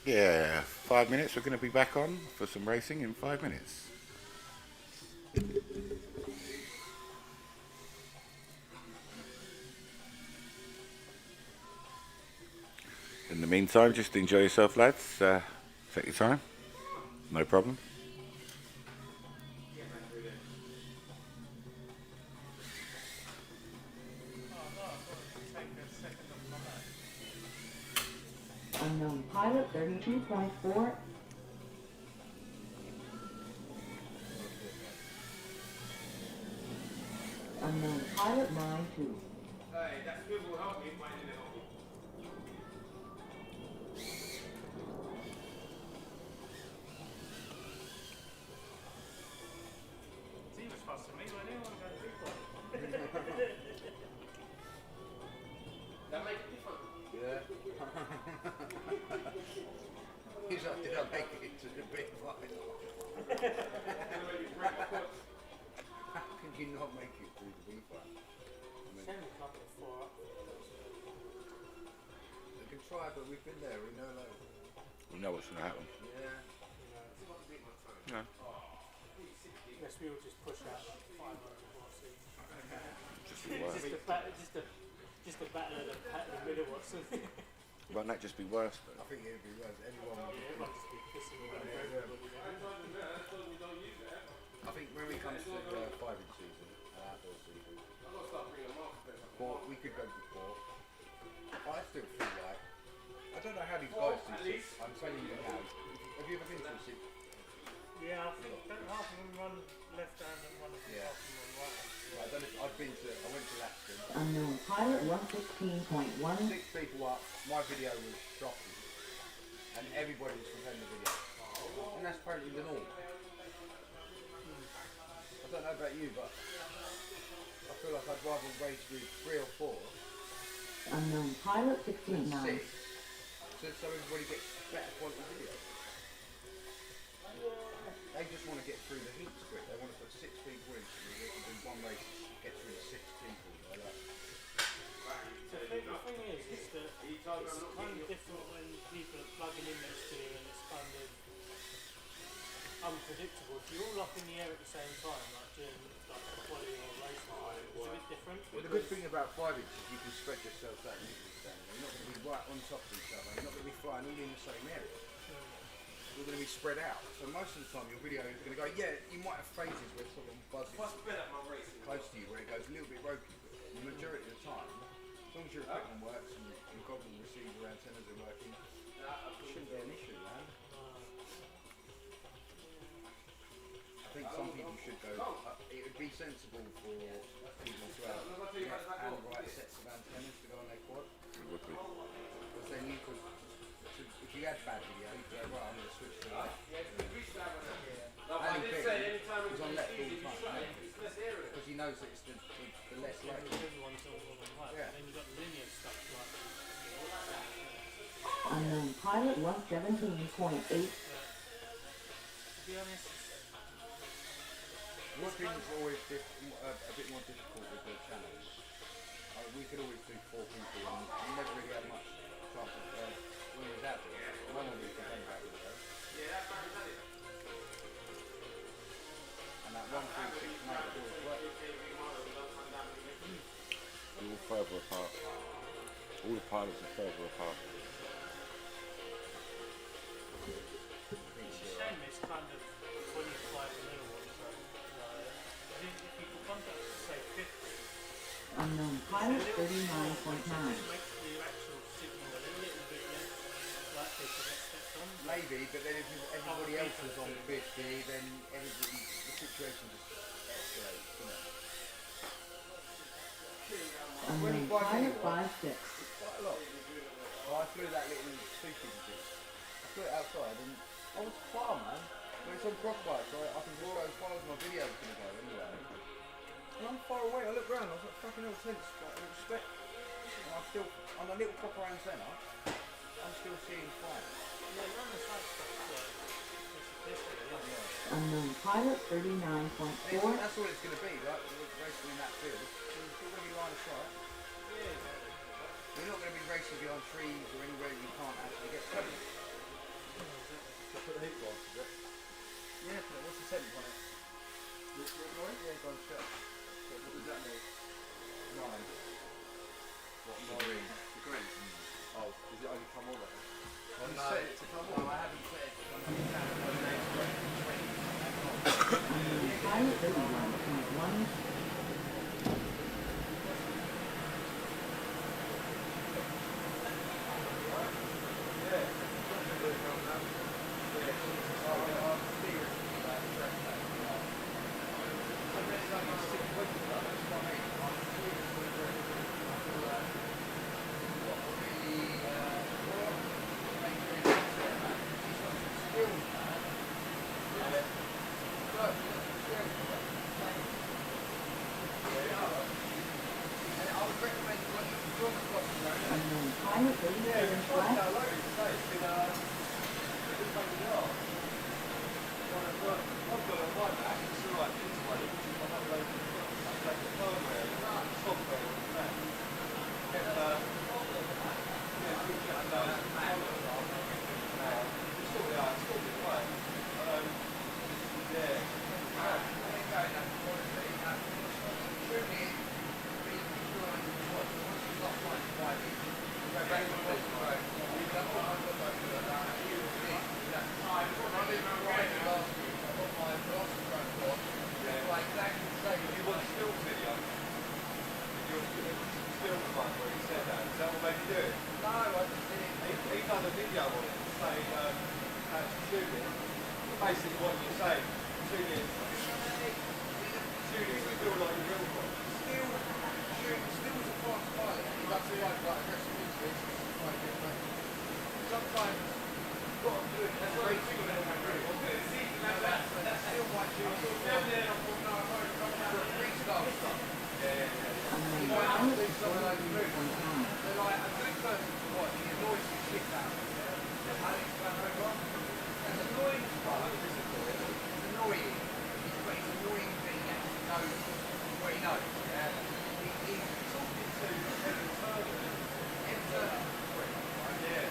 Yeah, 5 minutes. We're going to be back on for some racing in 5 minutes. In the meantime, just enjoy yourself, lads. Take your time. No problem. Unknown pilot 32.4. Unknown pilot 92. Hey, that swivel helped me, mine didn't help me. He was faster than me, wasn't he? I want to go to big one. That make it different. Yeah. He's like, did I make it to the big fight? How can you not make it through the big fight? I mean, Send a couple of 4 up. we can try, but we've been there. We know, like, We know what's going to happen. yeah. No. Unless we all just push out 500 watts each. Just be worse. Just a battle of the middle watts. Won't that just be worse, though? I think it'd be worse. Everyone would be. Everyone just be pissing all over everybody. I think when it comes to 5-inch season, outdoor season, or we could go before. I still feel like I don't know how these guys do six. I'm telling you now. Have you ever been to a six? Yeah, I think half of them run left hand and one of them Yeah. half of them run right hand. I don't know. I went to Laxton. Unknown pilot 116.1. 6 people up. My video was shocking, and everybody was comparing the video, and that's apparently the norm. I don't know about you, but I feel like I'd rather race with 3 or 4 Unknown pilot than 6.9. 6, so everybody gets better quality video. They just want to get through the heats quick. They want to put 6 people in so they can do one race, get through the 6 people. They're like, So the thing is that it's kind of different when people are plugging in next to you and it's kind of unpredictable. If you're all up in the air at the same time, like doing like a quality or race, it's a bit different. well, the good thing about 5 inches is you can spread yourselves out and you can stand. You're not going to be right on top of each other. You're not going to be flying all in the same area. You're going to be spread out. So most of the time your video is going to go, yeah, you might have phases where someone buzzes What's better my racing? close to you where it goes a little bit ropey, but the majority of the time, as long as your equipment works and your goggle receiver antennas are working, it shouldn't be an issue, man. I think some people should go, it would be sensible for people to have left and right sets of antennas to go on their quad. It would be. Because then you could, if you had bad video, you could go, right, I'm going to switch to left. Ali Bing was on left all the time, because he knows that it's the less likely. Everyone's all on the right. Yeah. Then you've got the linear stuff like Unknown pilot 117.8. to be honest, Working's always a bit more difficult with the channels. We could always do 4 people and we never really had much chance of when we was out there. No one really complained about it though. And that 136 mate always worked. They're all further apart. All the pilots are further apart. it's a shame it's kind of 25 milliwatts. So, if you could bump it up to say 50, Unknown pilot it 39.9. makes the actual signal a little bit less likely to get stepped on. Maybe, but then if everybody else was on 50, then everybody, the situation just escalates, you know. Unknown 25 pilot milliwatts. 5.6. Quite a lot. Well, I flew that little super thing. I flew it outside and I was far, man. When it's on crossbike, so I can just go as far as my video is going to go anyway. And I'm far away, I look around, I was like fucking all tense, like with respect. And I'm still, on a little copper antenna, I'm still seeing fine. Yeah, none of the side stuff's it's yeah. Unknown pilot And 39.4. that's all it's going to be, right? We're racing in that field. It's still going to be line of sight. Yeah, exactly. You're not going to be racing behind trees or anywhere you can't actually get to. So put the heat on, is it? Yeah, but what's the setting on it? Yeah, go on straight. So what does that mean? 9. What, 9 degrees? Oh, does it only come on there? Well, you set it to come on? I haven't set it to come on. Pilot 31.1. Pilot 37.1. Basically what you say, shooting still like a real one. Still was a fast pilot, and he loves to like aggressive instincts, quite good, but sometimes you've got to do it. That's very good. That's still quite good. For freestyle stuff. You might have to do some of those moves. So like a good person to watch, he annoys the shit out of me. Alex Van Rogon. It's annoying as well. It's annoying. But it's annoying that he actually knows what he knows. Yeah. He's talking to Evan Turner. Evan Turner. Yeah.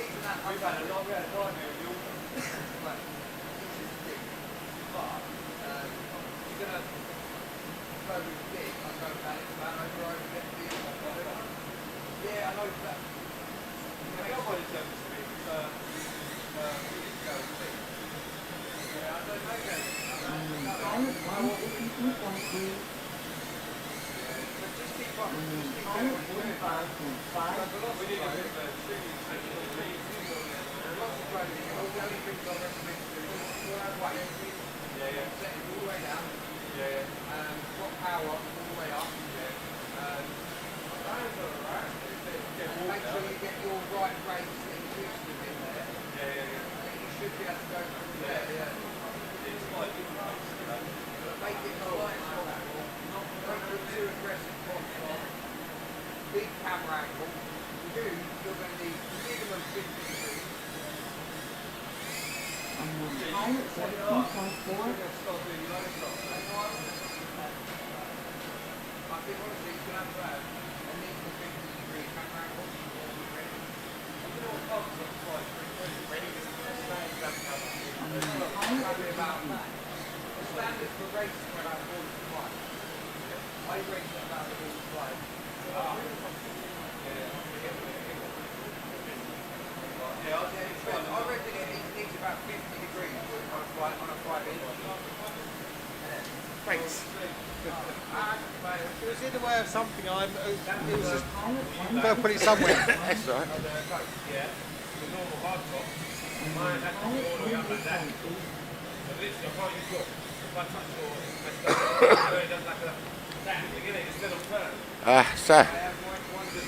Even that. We've had a nightmare with York. But this is the thing. But you're gonna go with big. I go about it. About over get big. Yeah, I know that. The other one is Pilot 152.3. Pilot 45.5. Make sure you get your right race inclusive in there. You should be able to go through there. Make it light as possible. Don't do too aggressive cross. Big camera angle. You're going to need minimum 50 degrees. Pilot 17.4. I think honestly you can have that. And these are 50 degree camera angle. Probably about that. The standard for racing are about 45. I race at about 45. I reckon it needs about 50 degrees on a private engine. Thanks. It was in the way of something. It was just. Pilot Better put it somewhere. That's all right. Yeah, the normal hard top. Mine has to go all the way up like that. So literally, I can't use your. If I touch your. It does like a. That beginning instead of turn. So,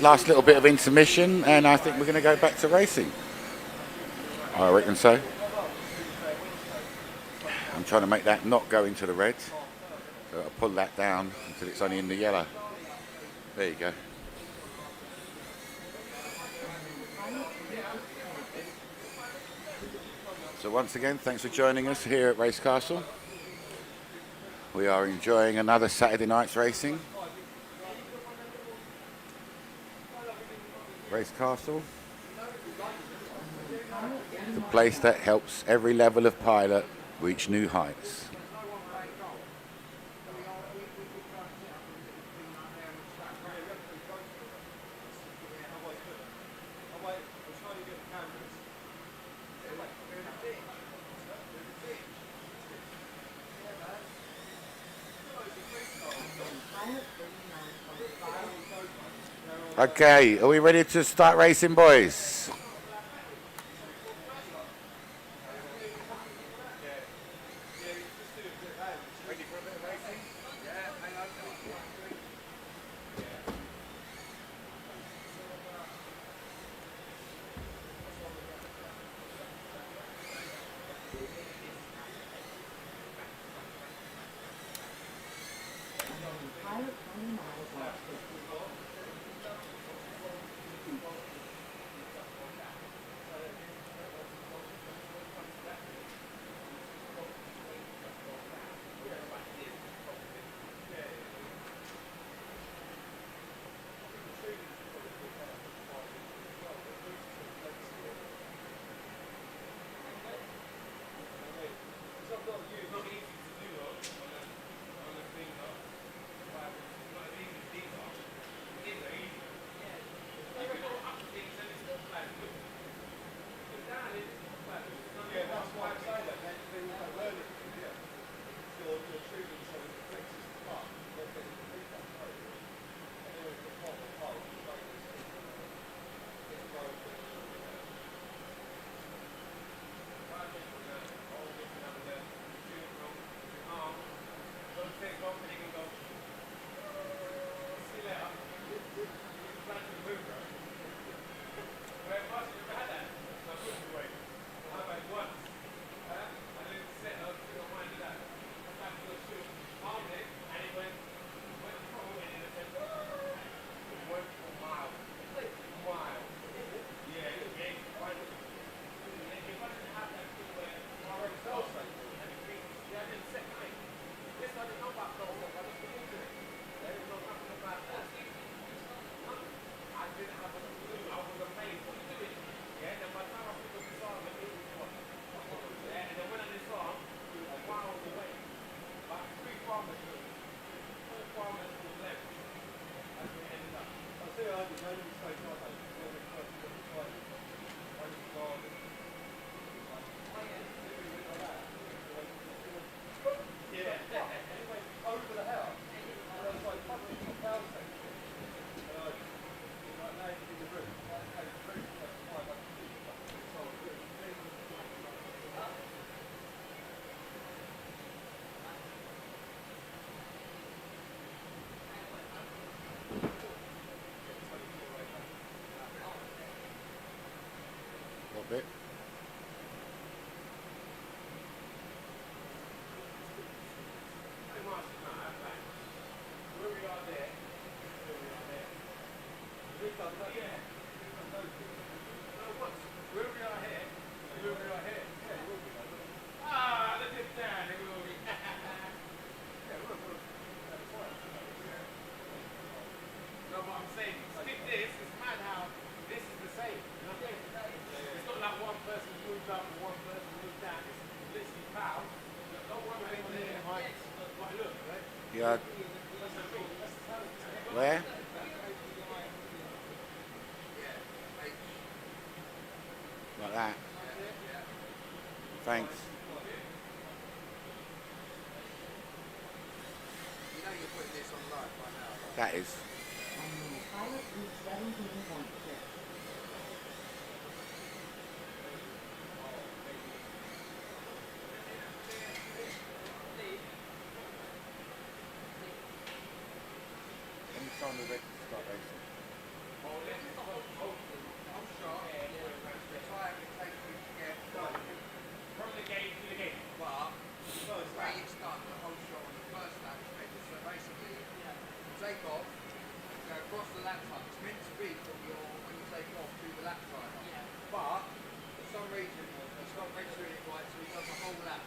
last little bit of intermission, and I think we're going to go back to racing. I reckon so. I'm trying to make that not go into the red. So I'll pull that down until it's only in the yellow. There you go. So once again, thanks for joining us here at RaceCastle. We are enjoying another Saturday night's racing. RaceCastle. It's a place that helps every level of pilot reach new heights. Okay, are we ready to start racing, boys? Pilot 20 miles off pit. What bit? No, but I'm saying, stick this, it's mad how this is the same. You know what I mean? It's not like one person moved up and one person moved down. It's literally pow. No one went there. But look, right? Yeah. Where? Like that. Thanks. You know you're putting this on live right now, right? That is. Pilot reached 17.6. Anytime we're ready to start racing. From the gate to the gate. But the way it's done, the whole shot on the first lap is meant to, so basically, take off, go across the lap time. It's meant to be from your, when you take off to the lap time. But, for some reason, it's not registering it right, so he does a whole lap.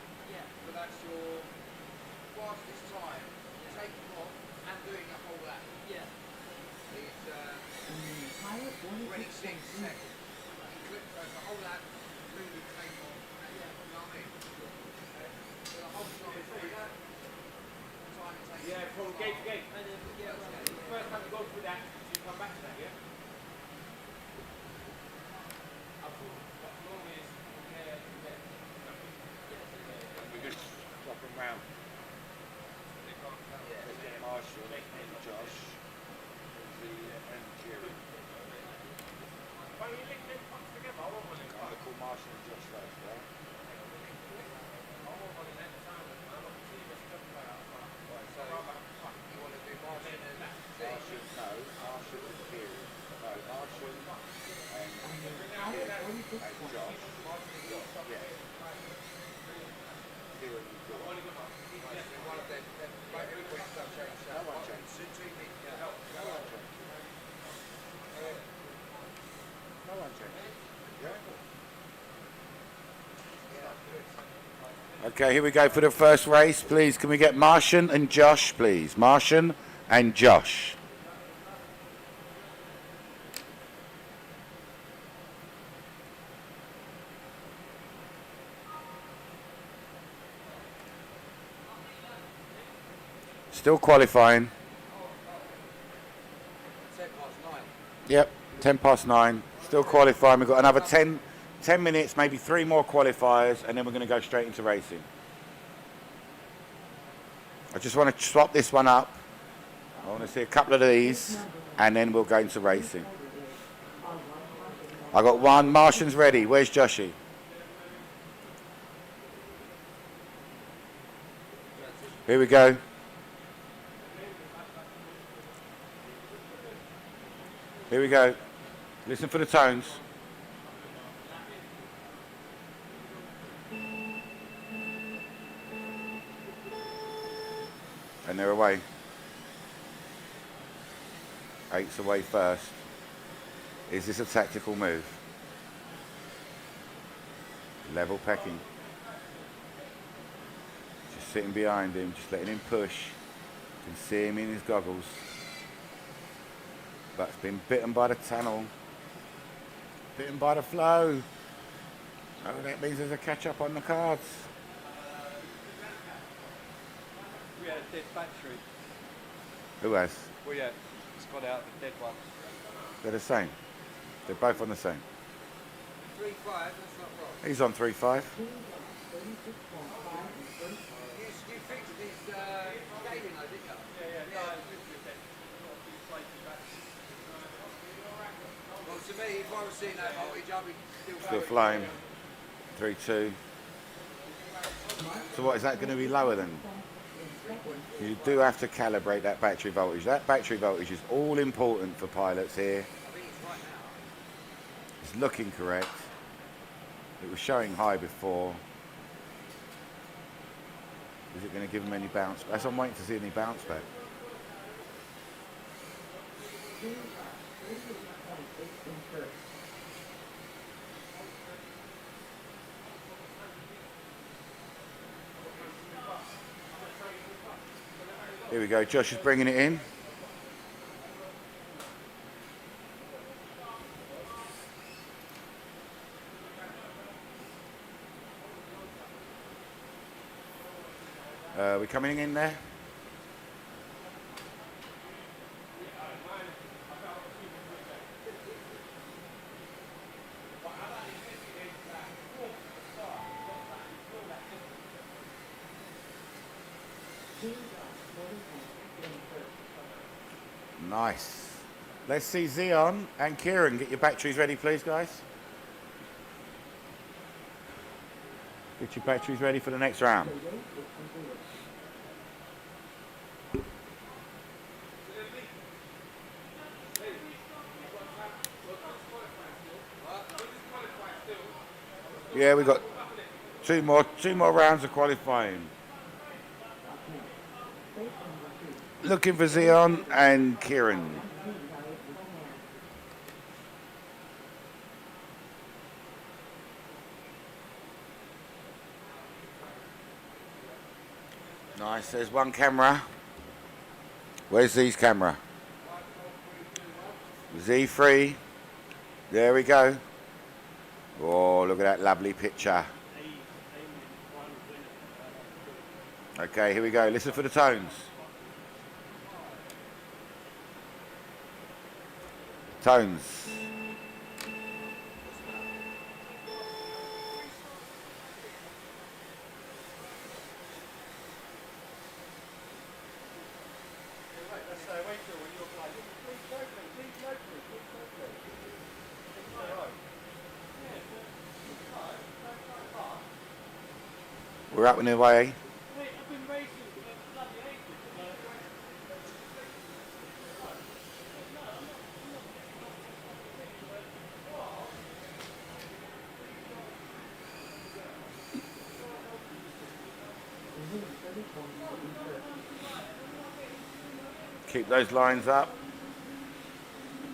So that's your fastest time, taking off and doing a whole lap. Is Pilot 26 26.3. seconds. He clips over the whole lap, including take off, and you know what I mean? So the whole time it's all that time it takes. Yeah, from gate to gate. And everything else, The first time you go through that, you come back to that, yeah? I thought what normally is from there to there. We just swap them round. Marshall and Josh and Kieran. Why you link them up together? I want one in I'm gonna call Marshall and Josh first, right? I want one in that time. I want to see what's up there. Right, so you want to do Martian and Marshall, no, Marshall and Kieran. No, Marshall and Josh. Yeah. Kieran and Josh. one of them, everybody's got to change that. No one changed. No one changed. No one changed. Yeah. Okay, here we go for the first race. Please, can we get Martian and Josh, please? Martian and Josh. Still qualifying. 9. Yep, 10 past 9. Still qualifying. We've got another 10 minutes, maybe 3 more qualifiers, and then we're going to go straight into racing. I just want to swap this one up. I want to see a couple of these, and then we'll go into racing. I got one. Martian's ready. Where's Joshy? Here we go. Here we go. Listen for the tones. And they're away. 8's away first. Is this a tactical move? Level pecking. Just sitting behind him, just letting him push. You can see him in his goggles. But's been bitten by the tunnel. Bitten by the flow. Oh, that means there's a catch up on the cards. We had a dead battery. Who has? Well, yeah, it's got out the dead one. They're the same. They're both on the same. 3-5, that's not wrong. He's on 3-5. You fixed his scaling, though, didn't you? Well, to me, if I was seeing that voltage, I'd be Still flying. 3-2. So what, is that going to be lower then? You do have to calibrate that battery voltage. That battery voltage is all important for pilots here. I think it's right now. It's looking correct. It was showing high before. Is it going to give them any bounce? As I'm waiting to see any bounce back. Here we go. Josh is bringing it in. We're coming in there. Nice. Let's see Xeon and Kieran. Get your batteries ready, please, guys. Get your batteries ready for the next round. Yeah, we got two more rounds of qualifying. Looking for Xeon and Kieran. Nice, there's one camera. Where's Z's camera? Z3. There we go. Oh, look at that lovely picture. Okay, here we go. Listen for the tones. Tones. We're up and away. Keep those lines up.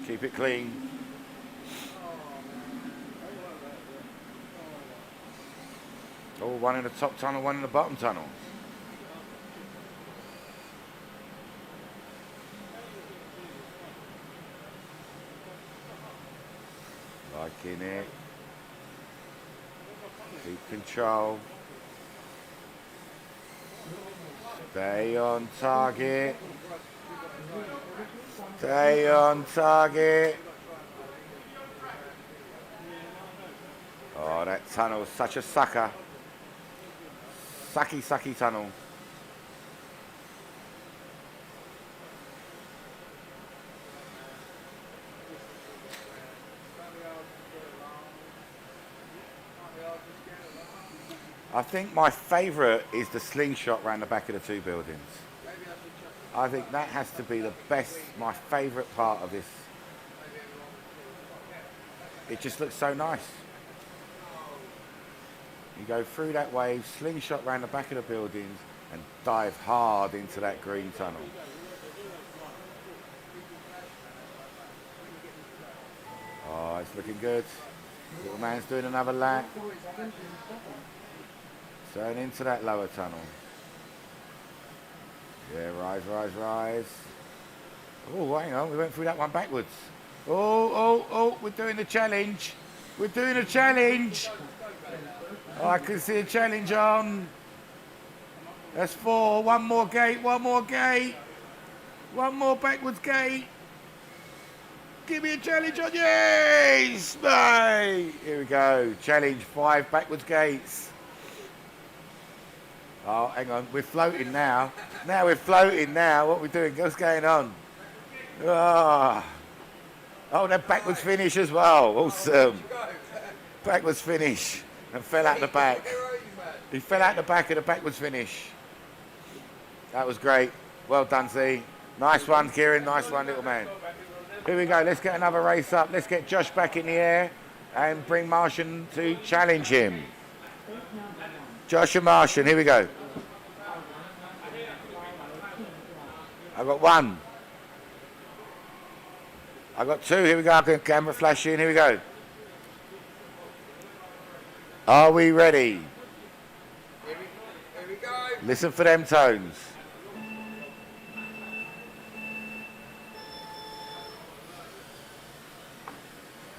Keep it clean. Oh, one in the top tunnel, one in the bottom tunnel. Liking it. Keep control. Stay on target. Stay on target. Oh, that tunnel is such a sucker. Sucky tunnel. I think my favourite is the slingshot round the back of the two buildings. I think that has to be the best, my favourite part of this. It just looks so nice. You go through that wave, slingshot round the back of the buildings and dive hard into that green tunnel. Oh, it's looking good. Little man's doing another lap. Turn into that lower tunnel. Yeah, rise. Oh, hang on, we went through that one backwards. Oh, we're doing the challenge. We're doing a challenge. Oh, I can see a challenge on. That's 4. One more gate. One more backwards gate. Give me a challenge on. Yes, mate. Here we go. Challenge 5 backwards gates. Oh, hang on. We're floating now. Now we're floating now. What are we doing? What's going on? Oh, that backwards finish as well. Awesome. Backwards finish. And fell out the back. He fell out the back of the backwards finish. That was great. Well done, Z. Nice one, Kieran. Nice one, little man. Here we go. Let's get another race up. Let's get Josh back in the air and bring Martian to challenge him. Josh and Martian, here we go. I got 1. I got 2. Here we go. I can camera flash in. Here we go. Are we ready? Here we go. Listen for them tones.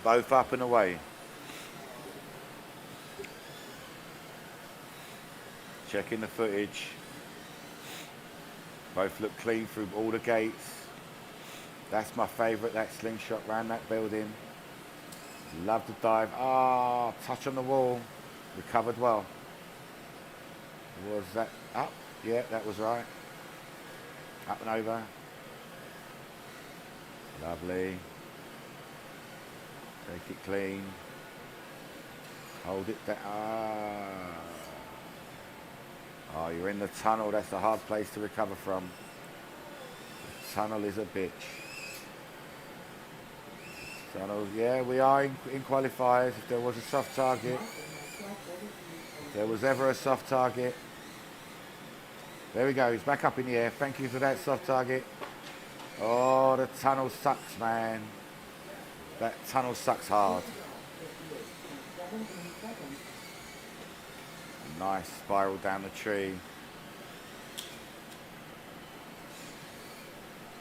Both up and away. Checking the footage. Both look clean through all the gates. That's my favourite, that slingshot round that building. Love the dive. Ah, touch on the wall. Recovered well. Was that up? Yeah, that was right. Up and over. Lovely. Take it clean. Hold it down. Oh, you're in the tunnel. That's a hard place to recover from. The tunnel is a bitch. Tunnel, yeah, we are in qualifiers. If there was a soft target. If there was ever a soft target. There we go. He's back up in the air. Thank you for that soft target. Oh, the tunnel sucks, man. That tunnel sucks hard. Nice spiral down the tree.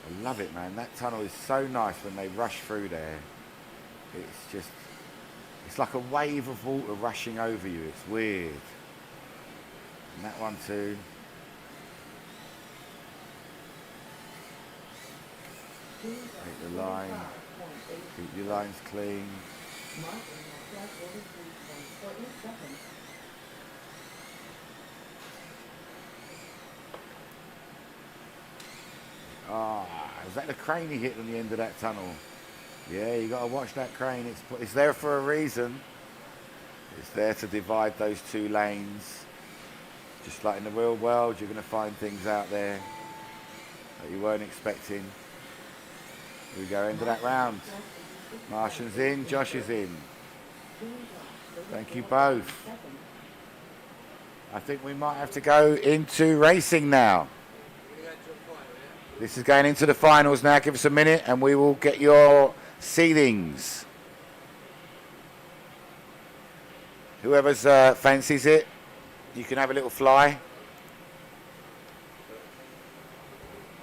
I love it, man. That tunnel is so nice when they rush through there. It's just, It's like a wave of water rushing over you. It's weird. And that one too. Take the line. Keep your lines clean. Ah, was that the crane he hit on the end of that tunnel? Yeah, you got to watch that crane. It's there for a reason. It's there to divide those two lanes. Just like in the real world, you're going to find things out there that you weren't expecting. Here we go, end of that round. Martian's in, Josh is in. Thank you both. I think we might have to go into racing now. This is going into the finals now. Give us a minute and we will get your seedings. Whoever's fancies it, you can have a little fly.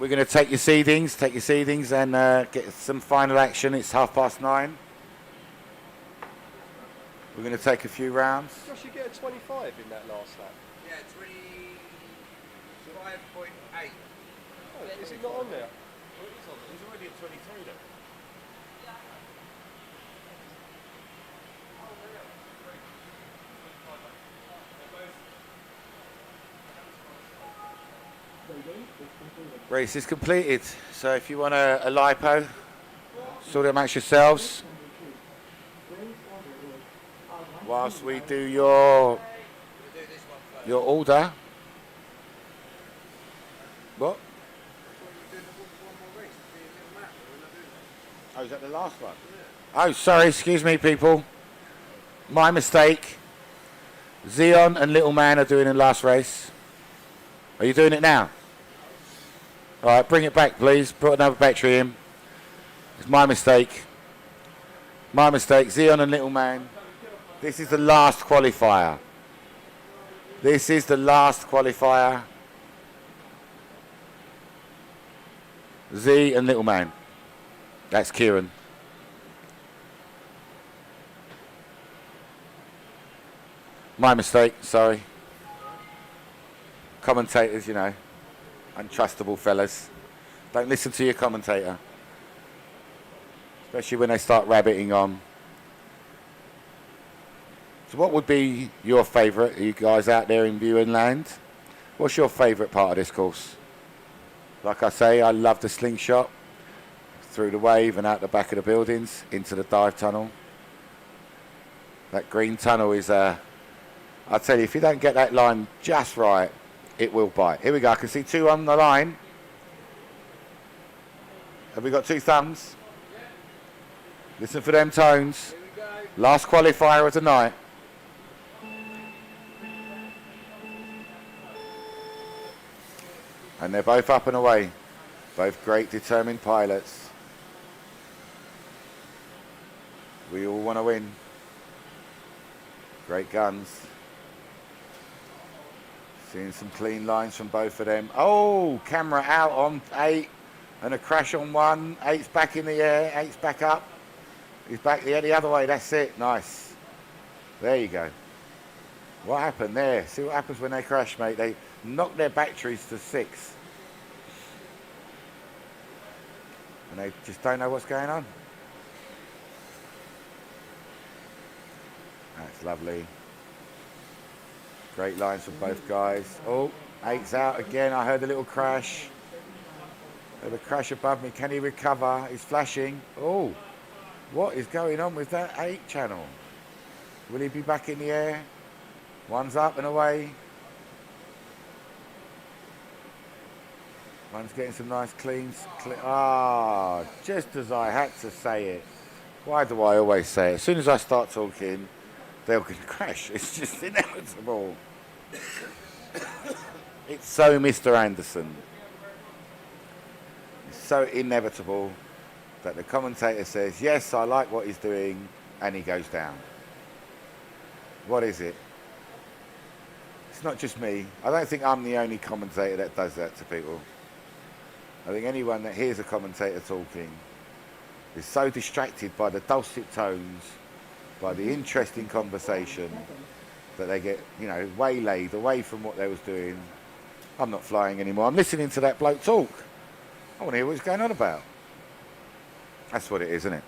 We're going to take your seedings and get some final action. It's 9:30. We're going to take a few rounds. Josh, you get a 25 in that last lap. Yeah, 25.8. Oh, is it not on there? He's already at 23 though. Race is completed. So if you want a lipo, sort of amongst yourselves. Whilst we do your order. What? Oh, is that the last one? Oh, sorry, excuse me, people. My mistake. Xeon and Little Man are doing the last race. Are you doing it now? All right, bring it back, please. Put another battery in. It's my mistake. My mistake. Xeon and Little Man. This is the last qualifier. This is the last qualifier. Z and Little Man. That's Kieran. My mistake, sorry. Commentators, you know. Untrustable fellas. Don't listen to your commentator. Especially when they start rabbiting on. So what would be your favourite, you guys out there in viewing land? What's your favourite part of this course? Like I say, I love the slingshot. Through the wave and out the back of the buildings, into the dive tunnel. That green tunnel is, I'll tell you, if you don't get that line just right, it will bite. Here we go, I can see two on the line. Have we got two thumbs? Listen for them tones. Last qualifier of the night. And they're both up and away. Both great determined pilots. We all want to win. Great guns. Seeing some clean lines from both of them. Oh, camera out on 8 and a crash on 1. 8's back in the air. 8's back up. He's back the other way. That's it. Nice. There you go. What happened there? See what happens when they crash, mate. They knock their batteries to 6. And they just don't know what's going on. That's lovely. Great lines from both guys. Oh, 8's out again. I heard a little crash. Heard a crash above me. Can he recover? He's flashing. Oh, what is going on with that 8 channel? Will he be back in the air? One's up and away. One's getting some nice cleans. Just as I had to say it. Why do I always say it? As soon as I start talking, they'll crash. It's just inevitable. It's so Mr. Anderson. It's so inevitable that the commentator says, yes, I like what he's doing, and he goes down. What is it? It's not just me. I don't think I'm the only commentator that does that to people. I think anyone that hears a commentator talking is so distracted by the dulcet tones by the interesting conversation that they get, you know, waylaid away from what they was doing. I'm not flying anymore. I'm listening to that bloke talk. I want to hear what he's going on about. That's what it is, isn't it?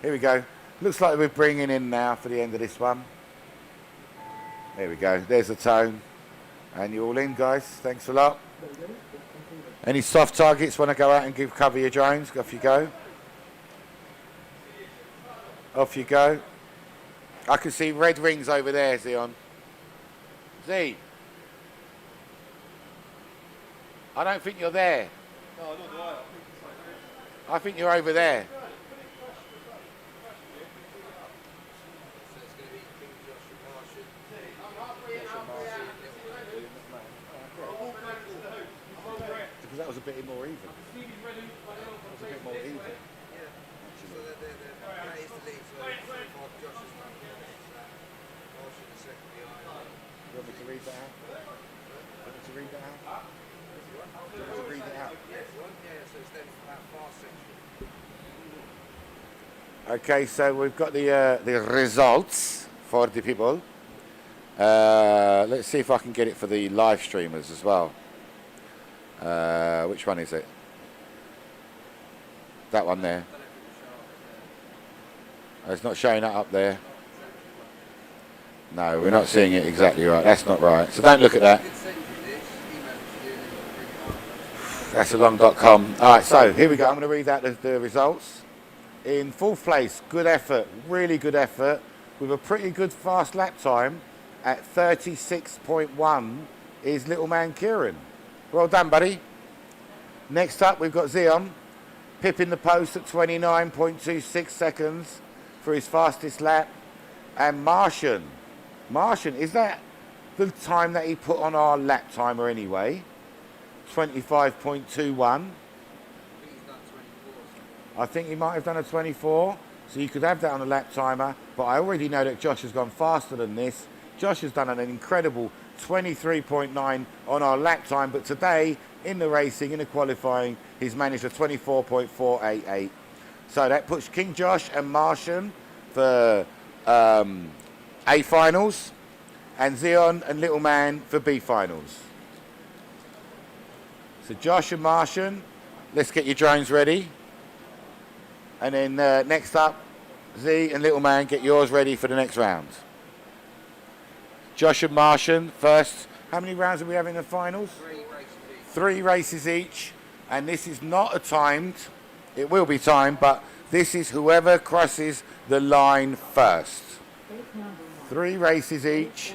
Here we go. Looks like we're bringing in now for the end of this one. There we go. There's the tone. And you're all in, guys. Thanks a lot. Any soft targets want to go out and cover your drones? Off you go. Off you go. I can see red rings over there, Zion. Z. I don't think you're there. No, not do I. I think you're over there. Because that was a bit more even. That was a bit more even. You want me to read that out? You want me to read that out? Do you want me to read it out? Okay, so we've got the results for the people. Let's see if I can get it for the live streamers as well. Which one is it? That one there. Oh, it's not showing that up there. No, we're not seeing it exactly right. That's not right. So don't look at that. That's along.com. All right, so here we go. I'm going to read out the results. In fourth place, good effort, really good effort, with a pretty good fast lap time at 36.1 is little man Kieran. Well done, buddy. Next up, we've got Zion, pipping the post at 29.26 seconds for his fastest lap. And Martian, is that the time that he put on our lap timer anyway? 25.21. I think he might have done a 24, so you could have that on the lap timer, but I already know that Josh has gone faster than this. Josh has done an incredible 23.9 on our lap time, but today, in the racing, in the qualifying, he's managed a 24.488. So that puts King Josh and Martian for A finals, and Zion and Little Man for B finals. So Josh and Martian, let's get your drones ready. And then next up, Z and Little Man, get yours ready for the next round. Josh and Martian first. How many rounds are we having in the finals? 3 races each. And this is not a timed. It will be timed, but this is whoever crosses the line first. 3 races each.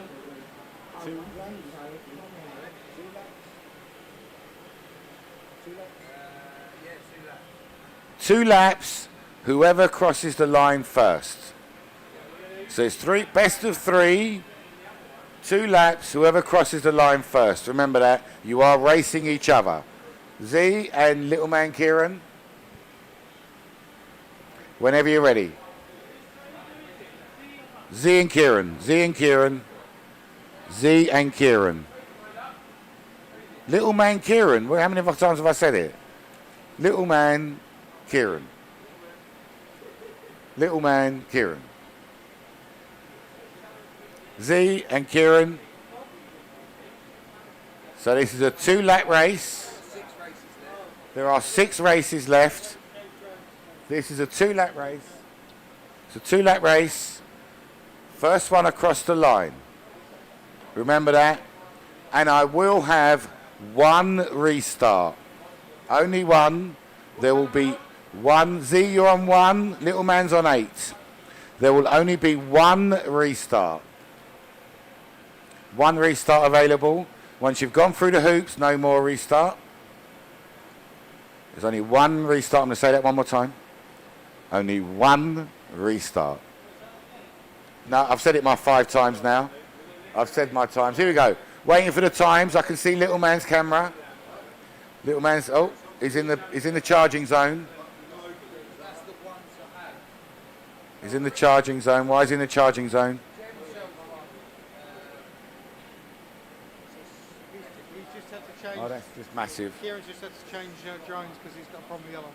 2 laps. Whoever crosses the line first. So it's 3, best of 3, 2 laps, whoever crosses the line first. Remember that, you are racing each other. Z and Little Man Kieran, whenever you're ready. Z and Kieran, Z and Kieran, Z and Kieran. Little Man Kieran, how many times have I said it? Little Man Kieran. Little Man Kieran. Z and Kieran. So this is a 2-lap race. There are 6 races left. This is a 2-lap race. It's a 2-lap race. First one across the line. Remember that. And I will have 1 restart. Only 1. There will be 1. Z, you're on 1. Little Man's on 8. There will only be 1 restart. 1 restart available. Once you've gone through the hoops, no more restart. There's only 1 restart. I'm going to say that one more time. Only 1 restart. No, I've said it my 5 times now. I've said my times. Here we go. Waiting for the times. I can see Little Man's camera. Little Man's, oh, he's in the charging zone. He's in the charging zone. Why is he in the charging zone? He's just had to change. Oh, that's just massive. Kieran's just had to change drones because he's got a problem with the other.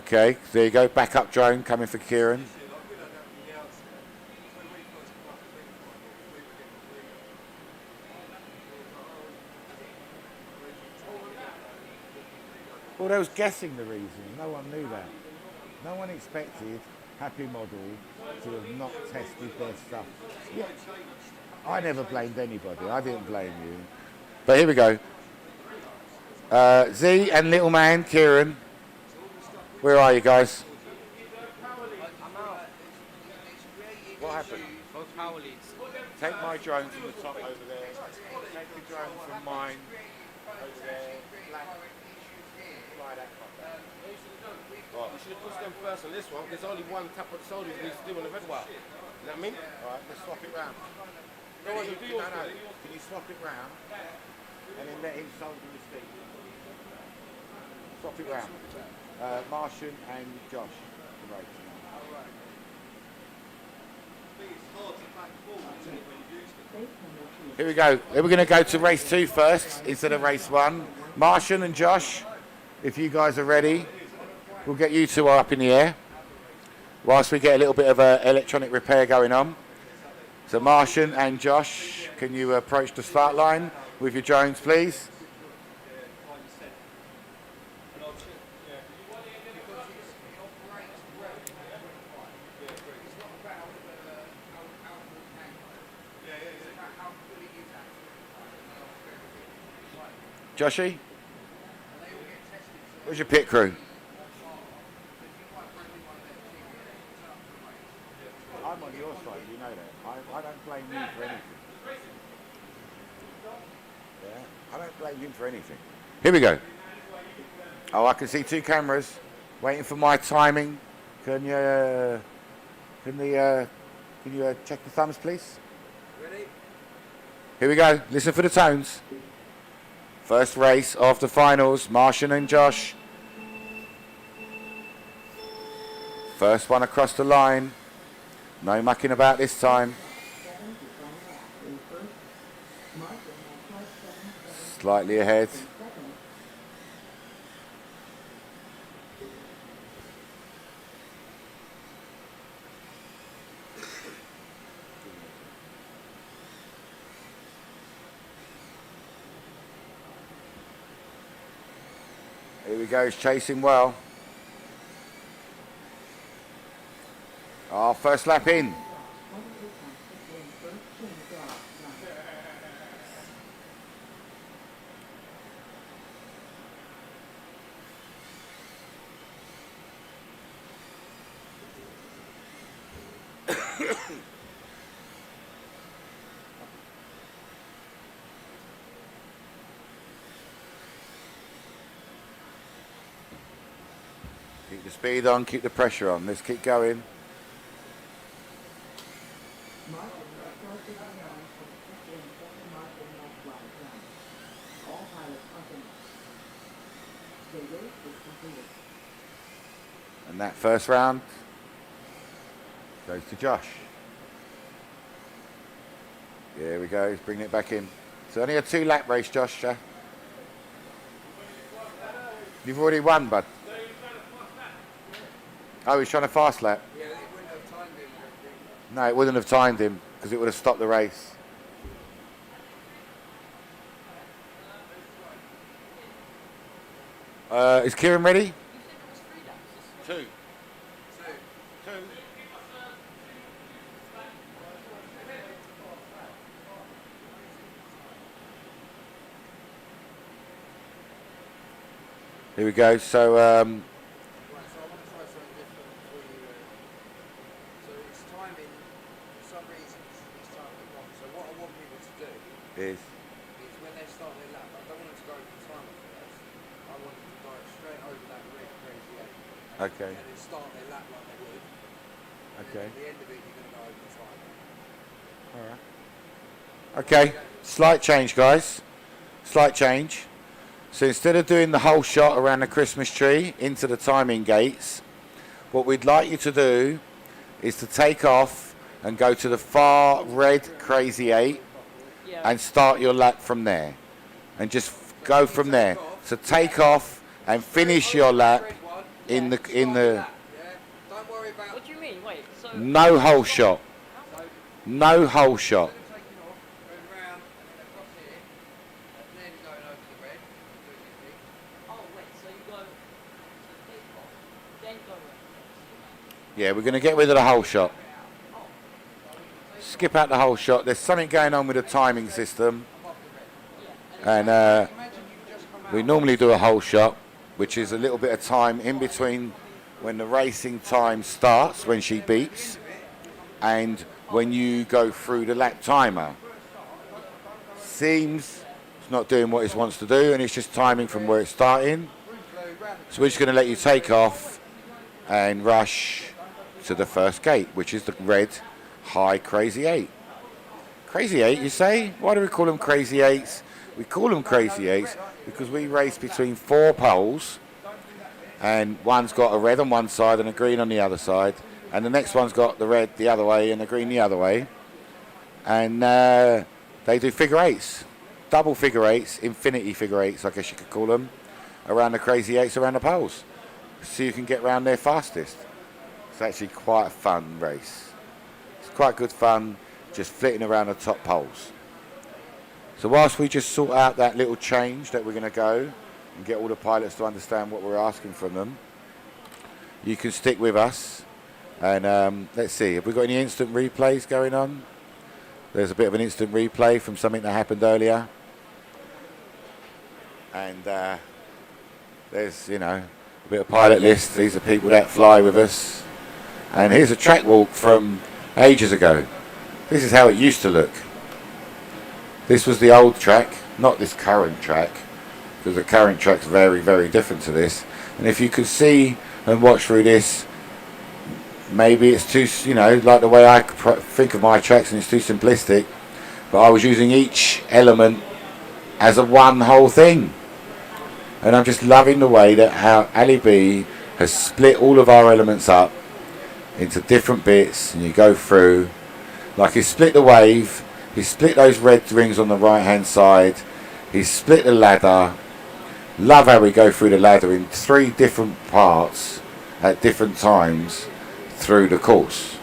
Okay, there you go. Backup drone coming for Kieran. Well, they was guessing the reason. No one knew that. No one expected Happy Model to have not tested their stuff. Yeah. I never blamed anybody. I didn't blame you. But here we go. Z and little man, Kieran. Where are you guys? What happened? Both power leads. Take my drone from the top over there. Take the drone from mine over there. Fly that fucker. You should have pushed them first on this one. There's only one tap of the shoulders needs to do on the red wire. You know what I mean? Alright, let's swap it round. No, you do yours. No. Can you swap it round? And then let him solder his feet. Swap it round. Martian and Josh. Right. Here we go. We're going to go to race 2 first instead of race 1. Martian and Josh, if you guys are ready, we'll get you two up in the air whilst we get a little bit of electronic repair going on. So Martian and Josh, can you approach the start line with your drones, please? Joshy? Where's your pit crew? I'm on your side, you know that. I don't blame you for anything. Yeah, I don't blame you for anything. Here we go. Oh, I can see 2 cameras waiting for my timing. Can you check the thumbs, please? Ready? Here we go. Listen for the tones. First race of the finals, Martian and Josh. First one across the line. No mucking about this time. Slightly ahead. Here we go, he's chasing well. First lap in. Keep the speed on, keep the pressure on. Let's keep going. And that first round goes to Josh. Here we go, he's bringing it back in. So only a 2-lap race, Josh. You've already won, bud. Oh, he's trying to fast lap. Yeah, it wouldn't have timed him. No, it wouldn't have timed him because it would have stopped the race. Is Kieran ready? Two. Here we go. So, Right, so I want to try something different for you. So it's timing, for some reasons, it's timing wrong. So what I want people to do is is when they start their lap, I don't want them to go over the timer first. I want them to go straight over that red crazy eight. okay. And then start their lap like they would. And Okay. then at the end of it, you're going to go over the timer. All right. Okay. Slight change, guys. Slight change. So instead of doing the whole shot around the Christmas tree into the timing gates, what we'd like you to do is to take off and go to the far red crazy 8 and start your lap from there. And just go from there. So take off and finish your lap in the Yeah? Don't worry about What do you mean? Wait, so no whole shot. No whole shot. taking off, going round, and then across here, and then going over the red. oh wait, so you go Yeah, we're going to get rid of the whole shot. Skip out the whole shot. There's something going on with the timing system. And we normally do a whole shot, which is a little bit of time in between when the racing time starts, when she beats, and when you go through the lap timer. Seems it's not doing what it wants to do, and it's just timing from where it's starting. So we're just going to let you take off and rush to the first gate, which is the red high Crazy 8. Crazy 8, you say? Why do we call them Crazy 8s? We call them Crazy 8s because we race between 4 poles, and one's got a red on one side and a green on the other side, and the next one's got the red the other way and the green the other way, and they do figure 8s, double figure 8s, infinity figure 8s, I guess you could call them, around the Crazy 8s around the poles, so you can get round there fastest. It's actually quite a fun race. It's quite good fun, just flitting around the top poles. So whilst we just sort out that little change that we're going to go and get all the pilots to understand what we're asking from them, you can stick with us. And let's see, have we got any instant replays going on? There's a bit of an instant replay from something that happened earlier. And there's, you know, a bit of pilot list. These are people that fly with us. And here's a track walk from ages ago. This is how it used to look. This was the old track, not this current track, because the current track's very, very different to this. And if you could see and watch through this, maybe it's too, you know, like the way I think of my tracks, and it's too simplistic, but I was using each element as a one whole thing. And I'm just loving the way that how Ali B has split all of our elements up into different bits, and you go through, like he split the wave, he split those red rings on the right hand side, he split the ladder. Love how we go through the ladder in 3 different parts at different times through the course.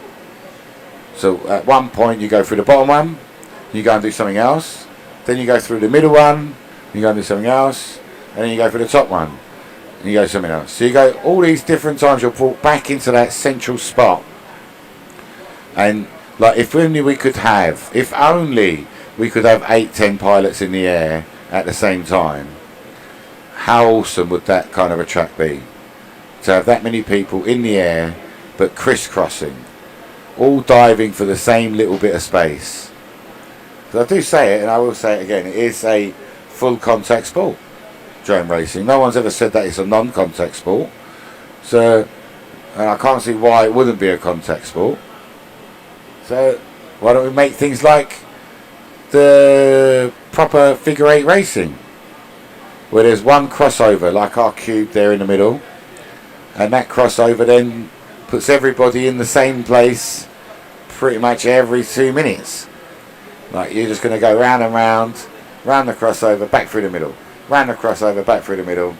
So at one point you go through the bottom one, you go and do something else, then you go through the middle one, you go and do something else, and then you go for the top one, and you go something else. So you go all these different times, you're brought back into that central spot. And like, if only we could have 8-10 pilots in the air at the same time, how awesome would that kind of a track be? To have that many people in the air, but crisscrossing, all diving for the same little bit of space. So I do say it, and I will say it again, it is a full contact sport, drone racing. No one's ever said that it's a non-contact sport. So, and I can't see why it wouldn't be a contact sport. So why don't we make things like the proper figure 8 racing, where there's one crossover like our cube there in the middle, and that crossover then puts everybody in the same place pretty much every 2 minutes. Like, you're just going to go round and round, round the crossover, back through the middle, round the crossover, back through the middle,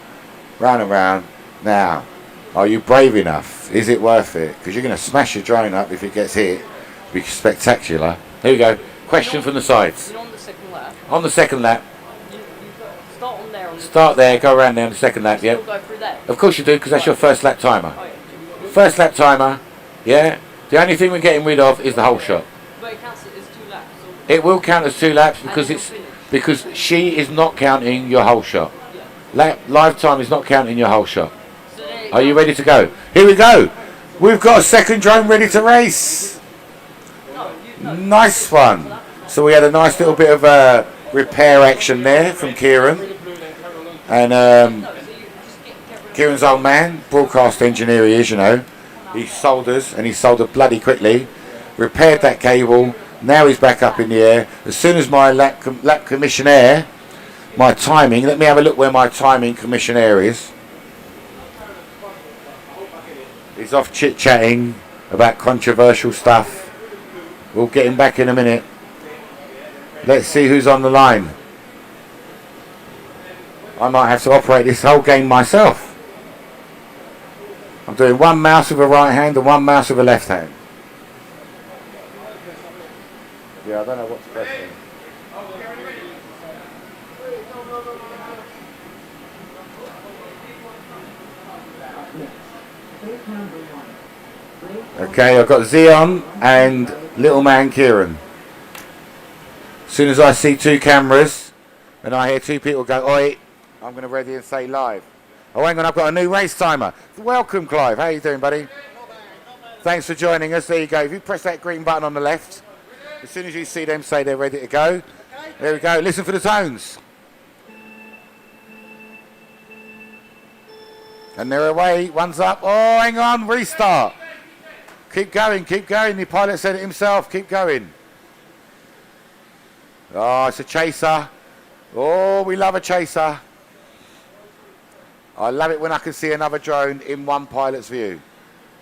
round and round. Now, are you brave enough? Is it worth it? Because you're going to smash your drone up if it gets hit. Be spectacular. Here we go. Question from the sides. You're on the second lap. On the second lap. You've got to start on there. Start there, go around there on the second lap, yeah. Still go through there. Of course you do, because that's your first lap timer. Oh, yeah. First lap timer, yeah. The only thing we're getting rid of is the whole shot. But it counts as 2 laps. It will count as 2 laps because And it's it'll finish. because she is not counting your whole shot. Yeah. Live time is not counting your whole shot. So there Are you ready to go? Here we go. We've got a second drone ready to race. No. Nice one. So we had a nice little bit of repair action there from Kieran. And Kieran's old man, broadcast engineer he is, you know. He solders, and he soldered bloody quickly. Repaired that cable. Now he's back up in the air. As soon as my lap commissionaire, my timing, let me have a look where my timing commissionaire is. He's off chit-chatting about controversial stuff. We'll get him back in a minute. Let's see who's on the line. I might have to operate this whole game myself. I'm doing one mouse with a right hand and one mouse with a left hand. Yeah, I don't know what's pressing. Race number 1. Race Okay, I've got Xeon and little man Kieran. As soon as I see two cameras and I hear two people go, oi, I'm going to ready and say live. Oh, hang on, I've got a new race timer. Welcome, Clive. How you doing, buddy? Thanks for joining us. There you go. If you press that green button on the left, as soon as you see them say they're ready to go, there we go. Listen for the tones. And they're away. One's up. Oh, hang on. Restart. Keep going. Keep going. The pilot said it himself. Keep going. Oh, it's a chaser. Oh, we love a chaser. I love it when I can see another drone in one pilot's view.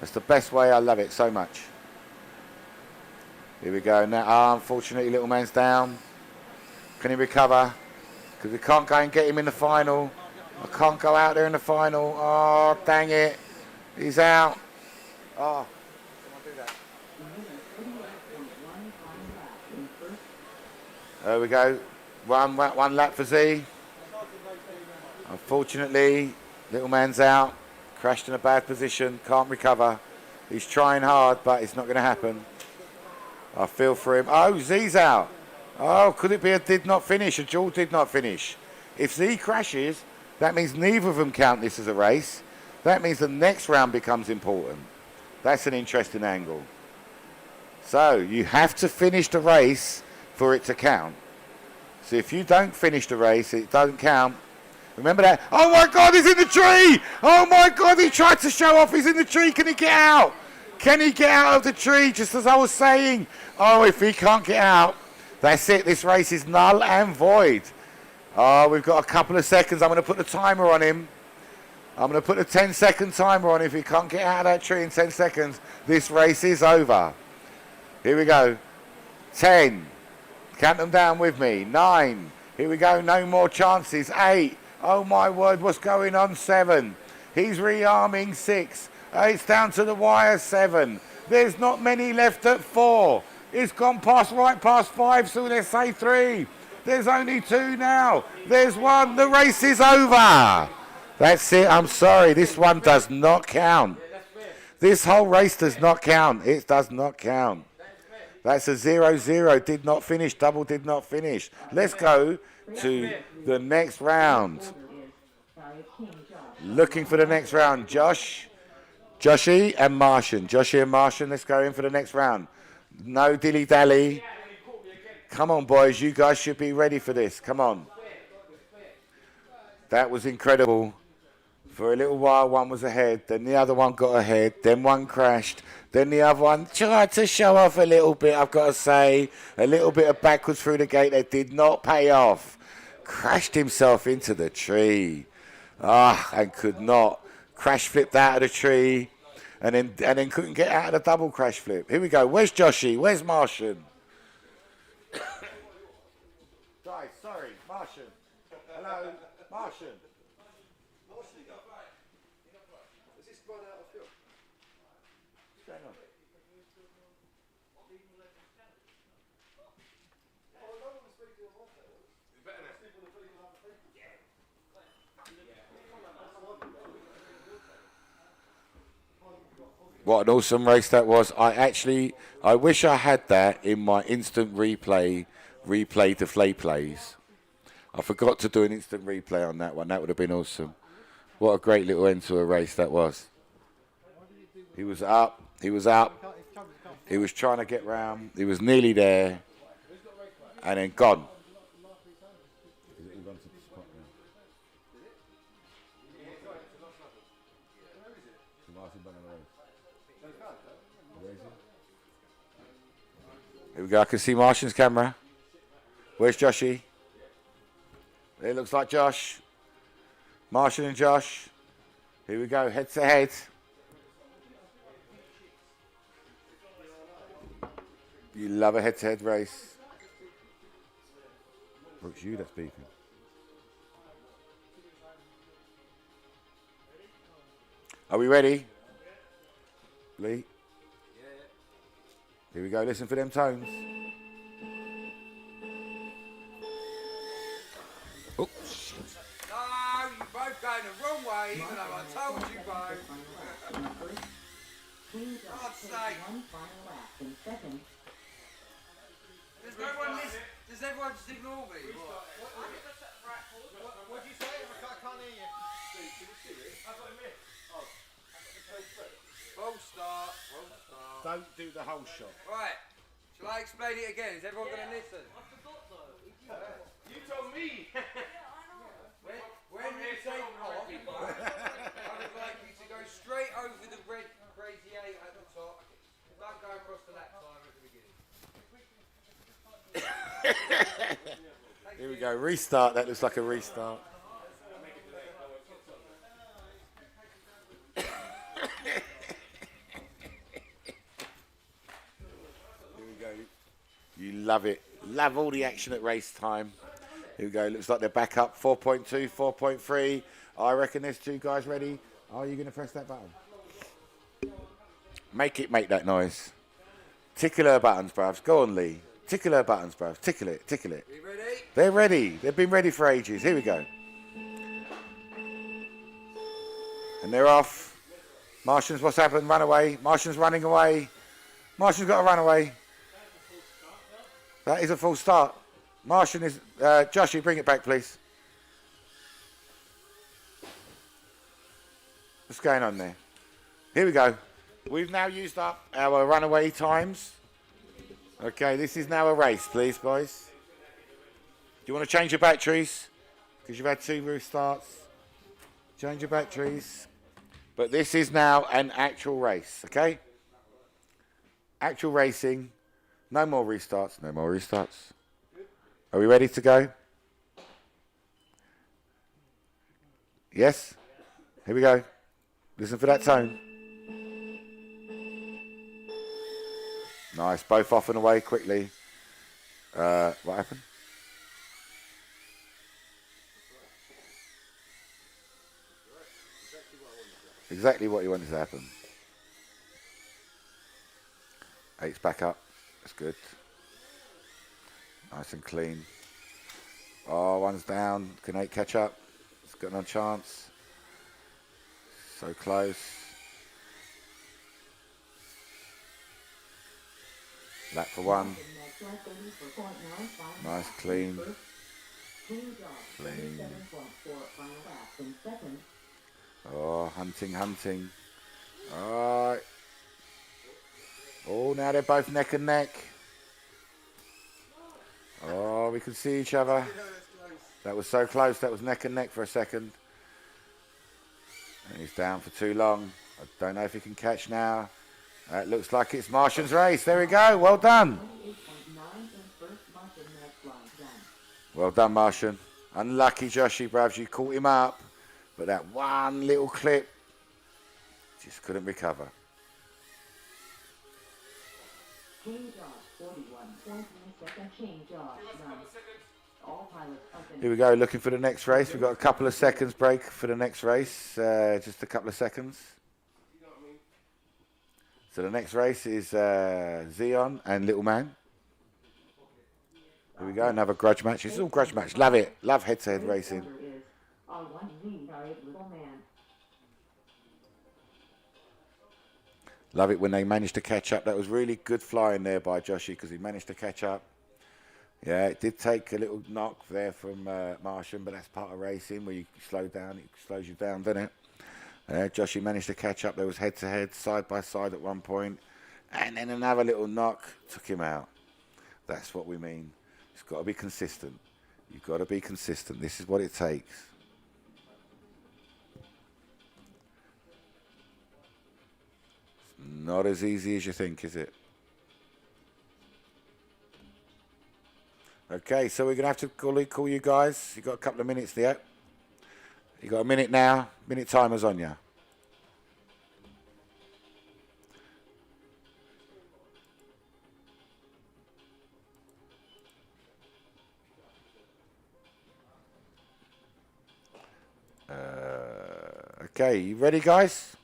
That's the best way. I love it so much. Here we go. Now, unfortunately, little man's down. Can he recover? Because we can't go and get him in the final. I can't go out there in the final. Oh, dang it. He's out. Oh, can I do that? There we go. One lap for Z. Unfortunately, little man's out. Crashed in a bad position. Can't recover. He's trying hard, but it's not going to happen. I feel for him. Oh, Z's out. Oh, could it be a did not finish? A dual did not finish. If Z crashes, that means neither of them count this as a race. That means the next round becomes important. That's an interesting angle. So you have to finish the race for it to count. So if you don't finish the race, it doesn't count. Remember that? Oh my God, he's in the tree! Oh my God, he tried to show off. He's in the tree. Can he get out? Can he get out of the tree? Just as I was saying. Oh, if he can't get out, that's it. This race is null and void. Oh, we've got a couple of seconds. I'm going to put the timer on him. I'm going to put a 10-second timer on. If he can't get out of that tree in 10 seconds, this race is over. Here we go. 10. Count them down with me. 9. Here we go. No more chances. 8. Oh, my word. What's going on? 7. He's rearming. 6. It's down to the wire. 7. There's not many left at 4. It's gone right past 5, so let's say 3. There's only 2 now. There's 1. The race is over. That's it. I'm sorry. This one does not count. This whole race does not count. It does not count. That's a 0-0. Did not finish. Double did not finish. Let's go to the next round. Looking for the next round. Joshy and Martian. Joshy and Martian, let's go in for the next round. No dilly-dally. Come on, boys. You guys should be ready for this. Come on. That was incredible. For a little while, one was ahead. Then the other one got ahead. Then one crashed. Then the other one tried to show off a little bit, I've got to say. A little bit of backwards through the gate that did not pay off. Crashed himself into the tree. And could not. Crash flipped out of the tree. And then couldn't get out of the double crash flip. Here we go. Where's Joshy? Where's Martian? Guys, sorry. Martian. Hello. Martian. Has this run out of fuel? What's going on? What an awesome race that was. I wish I had that in my instant replay to play plays. I forgot to do an instant replay on that one. That would have been awesome. What a great little end to a race that was. He was up. He was up. He was trying to get round. He was nearly there. And then gone. Here we go. I can see Martian's camera. Where's Joshy? It looks like Josh. Martian and Josh. Here we go. Head to head. You love a head-to-head race. Brooks, you that's beeping. Are we ready? Lee? Here we go. Listen for them tones. Oh. No, you both going the wrong way, even though I told you both. King Josh God's takes sake. one final lap in second. There's no one listening. Does everyone just ignore me? What? What did you say? I can't hear you. Wrong start. Wrong start. Don't do the whole shot. Right. Shall I explain it again? Is everyone going to listen? I forgot though. You told me. When you take off, I would like you to go straight over the red crazy 8 at the top. Don't go across to that time at the beginning. Here we go. Restart. That looks like a restart. Here we go. You love it. Love all the action at race time. Here we go. Looks like they're back up. 4.2, 4.3. I reckon there's two guys ready. Are you going to press that button? Make it make that noise. Tickle her buttons, bruvs. Go on, Lee. Tickle her buttons, bruvs. Tickle it. Tickle it. You ready? They're ready. They've been ready for ages. Here we go. And they're off. Martians, what's happened? Run away. Martians running away. Martians got to run away. That is a full start. Martian is... Joshy, bring it back, please. What's going on there? Here we go. We've now used up our runaway times. Okay, this is now a race, please, boys. Do you want to change your batteries? Because you've had 2 restarts. Change your batteries. But this is now an actual race, okay? Actual racing. No more restarts. No more restarts. Are we ready to go? Yes? Here we go. Listen for that tone. Nice. Both off and away quickly. What happened? Exactly what you wanted to happen. 8's back up. That's good. Nice and clean. Oh, 1's down. Can 8 catch up? It's got no chance. So close. Lap for 1. Nice, clean. Clean. Oh, hunting, hunting. All right. Oh, now they're both neck and neck. Oh, we can see each other. That was so close. That was neck and neck for a second. And he's down for too long. I don't know if he can catch now. It looks like it's Martian's race. There we go. Well done. Well done, Martian. Unlucky, Joshy, bruvs. You caught him up. But that one little clip just couldn't recover. Here we go, looking for the next race. We've got a couple of seconds break for the next race. Just a couple of seconds. So the next race is Xeon and Little Man. Here we go, another grudge match. It's all grudge match. Love it. Love head-to-head racing. Love it when they managed to catch up. That was really good flying there by Joshy because he managed to catch up. Yeah, it did take a little knock there from Martian, but that's part of racing where you slow down. It slows you down, doesn't it? Joshy managed to catch up. There was head-to-head, side-by-side at one point. And then another little knock took him out. That's what we mean. It's got to be consistent. You've got to be consistent. This is what it takes. Not as easy as you think, is it? Okay, so we're going to have to call you guys. You've got a couple of minutes there. You've got a minute now. Minute timer's on you. Okay, you ready, guys?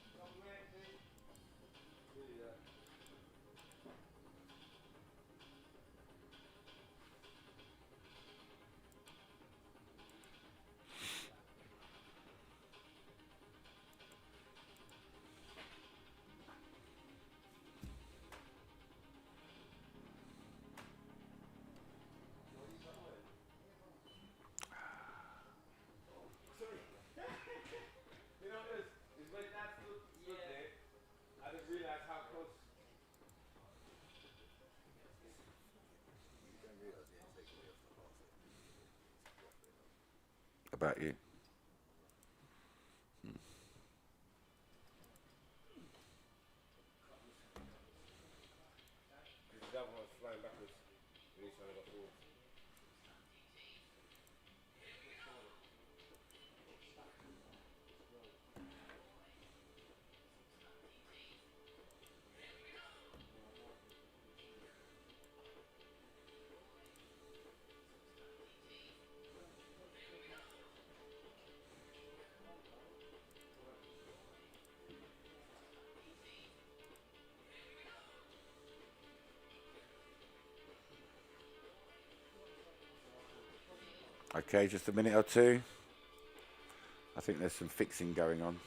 about you. The other one's flying backwards. He's trying to go forward. Okay, just a minute or two. I think there's some fixing going on.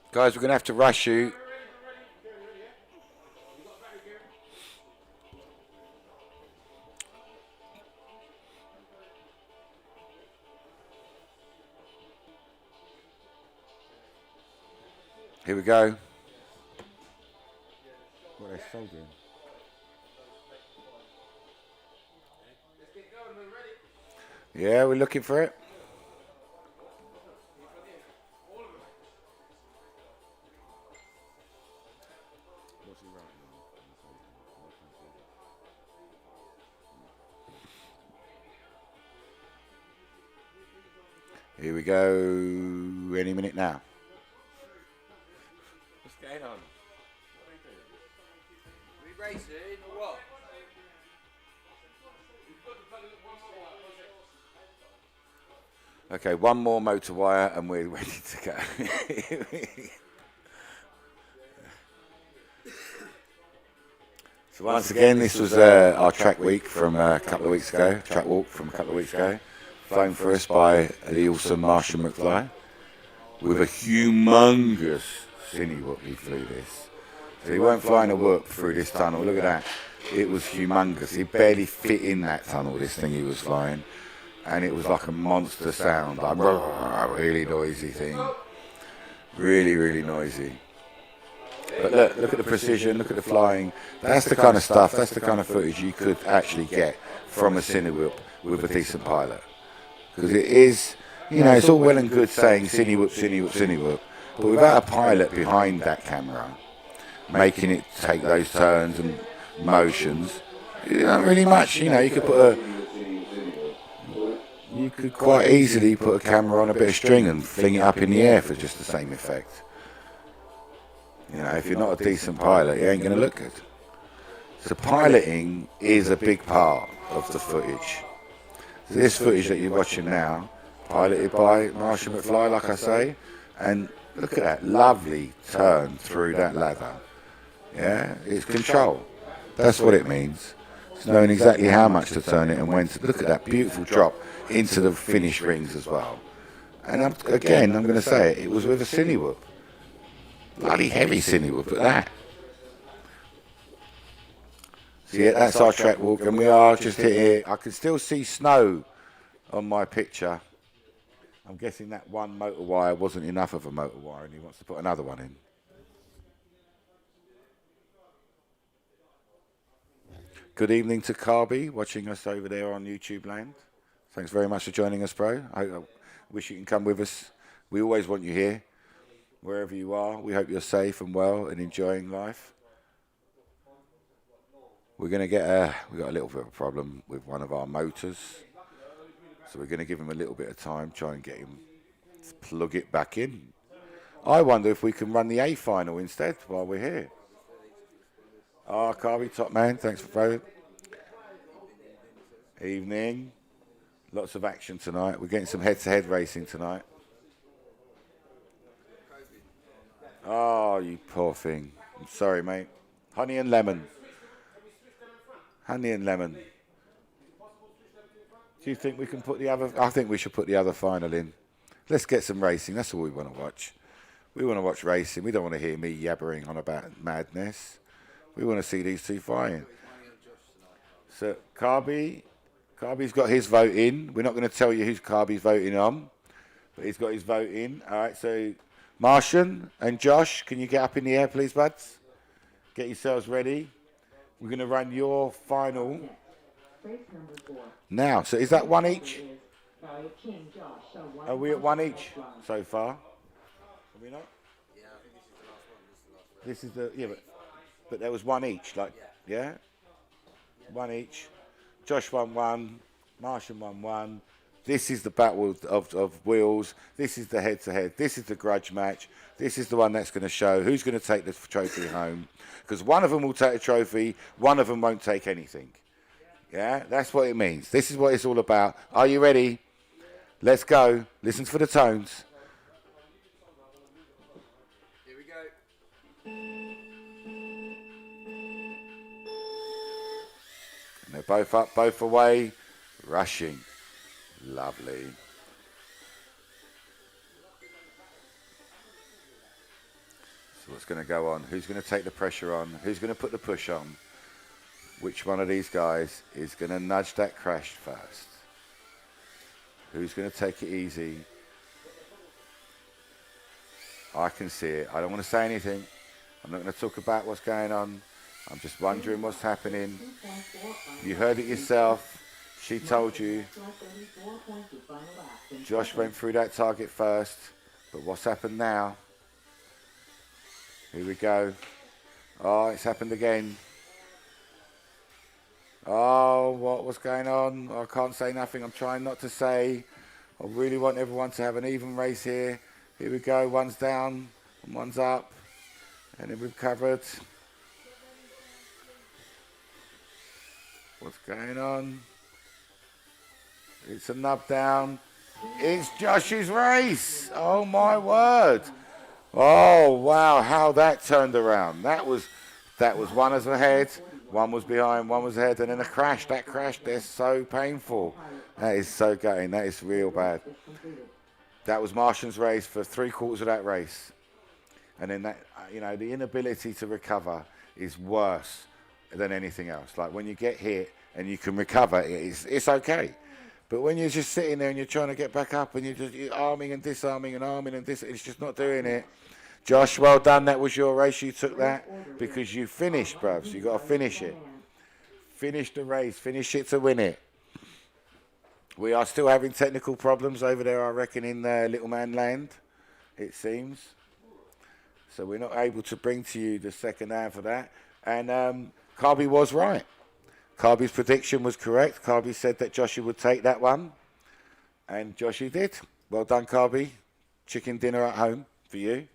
Guys, we're going to have to rush you. Here we go. What are they soldering? Yeah, we're looking for it. Here we go. Any minute now. What's going on? What are you doing? Are we racing or what? Okay, one more motor wire and we're ready to go. So once again, this was our track week from a couple of weeks ago, track walk from a couple of weeks ago, flown for us by the awesome Marshall McFly with a humongous cine whoop. He flew this. So he weren't flying a whoop through this tunnel. Look at that. It was humongous. He barely fit in that tunnel, this thing he was flying. And it was like a monster sound, like really noisy thing. Really, really noisy. But look at the precision, look at the flying. That's the kind of stuff, that's the kind of footage you could actually get from a cine whoop with a decent pilot. Because it is, you know, it's all well and good saying cine whoop, cine whoop, cine whoop. But without a pilot behind that camera, making it take those turns and motions, you don't really much, you know, you could quite easily put a camera on a bit of string and fling it up in the air for just the same effect. You know, if you're not a decent pilot, it ain't going to look good. So piloting is a big part of the footage. So this footage that you're watching now, piloted by Marshall McFly, like I say, and look at that lovely turn through that ladder. Yeah, it's control. That's what it means. It's knowing exactly how much to turn it and when to. Look at that beautiful drop into the finish rings as well. And I'm going to say it was with a cine whoop. Bloody heavy cine whoop at that. So yeah, that's our track walk, and we are just here. I can still see snow on my picture. I'm guessing that one motor wire wasn't enough of a motor wire, and he wants to put another one in. Good evening to Carby, watching us over there on YouTube land. Thanks very much for joining us, bro. I wish you can come with us. We always want you here, wherever you are. We hope you're safe and well and enjoying life. We're going to get we got a little bit of a problem with one of our motors. So we're going to give him a little bit of time, try and get him to plug it back in. I wonder if we can run the A final instead while we're here. Carby, top man, thanks for following. Evening. Lots of action tonight. We're getting some head-to-head racing tonight. Oh, you poor thing. I'm sorry, mate. Honey and lemon. Honey and lemon. Do you think we can put the other... I think we should put the other final in. Let's get some racing. That's all we want to watch. We want to watch racing. We don't want to hear me yabbering on about madness. We want to see these two flying. So, Carby's got his vote in. We're not going to tell you who's Carby's voting on, but he's got his vote in. All right, so Martian and Josh, can you get up in the air, please, buds? Get yourselves ready. We're going to run your final now. So is that one each? Are we at one each so far? Are we not? Yeah, I think this is the last one. This is the, yeah, but there was one each, like, yeah? One each. Josh won one, Martian won one. This is the battle of wheels. This is the head-to-head. This is the grudge match. This is the one that's going to show who's going to take the trophy home. Because one of them will take a trophy, one of them won't take anything. Yeah, that's what it means. This is what it's all about. Are you ready? Let's go. Listen for the tones. Here we go. And they're both up, both away, rushing. Lovely. So what's going to go on? Who's going to take the pressure on? Who's going to put the push on? Which one of these guys is going to nudge that crash first? Who's going to take it easy? I can see it. I don't want to say anything. I'm not going to talk about what's going on. I'm just wondering what's happening. You heard it yourself. She told you. Josh went through that target first. But what's happened now? Here we go. Oh, it's happened again. Oh, what was going on? I can't say nothing. I'm trying not to say. I really want everyone to have an even race here. Here we go. One's down and one's up. And then we've covered. What's going on? It's a nub down. It's Josh's race. Oh, my word. Oh, wow, how that turned around. That was one was ahead, one was behind, one was ahead, and then a crash. That crash, they're so painful. That is so gutting. That is real bad. That was Martian's race for 3/4 of that race. And then that, the inability to recover is worse than anything else. Like when you get hit and you can recover, it's okay. But when you're just sitting there and you're trying to get back up and you're arming and disarming and arming and it's just not doing it. Josh, well done. That was your race. You took that because you finished, bruv. So you got to finish it. Finish the race. Finish it to win it. We are still having technical problems over there, I reckon, in Little Man Land, it seems. So we're not able to bring to you the second half of that. And Carby was right. Carby's prediction was correct. Carby said that Joshy would take that one. And Joshy did. Well done, Carby. Chicken dinner at home for you.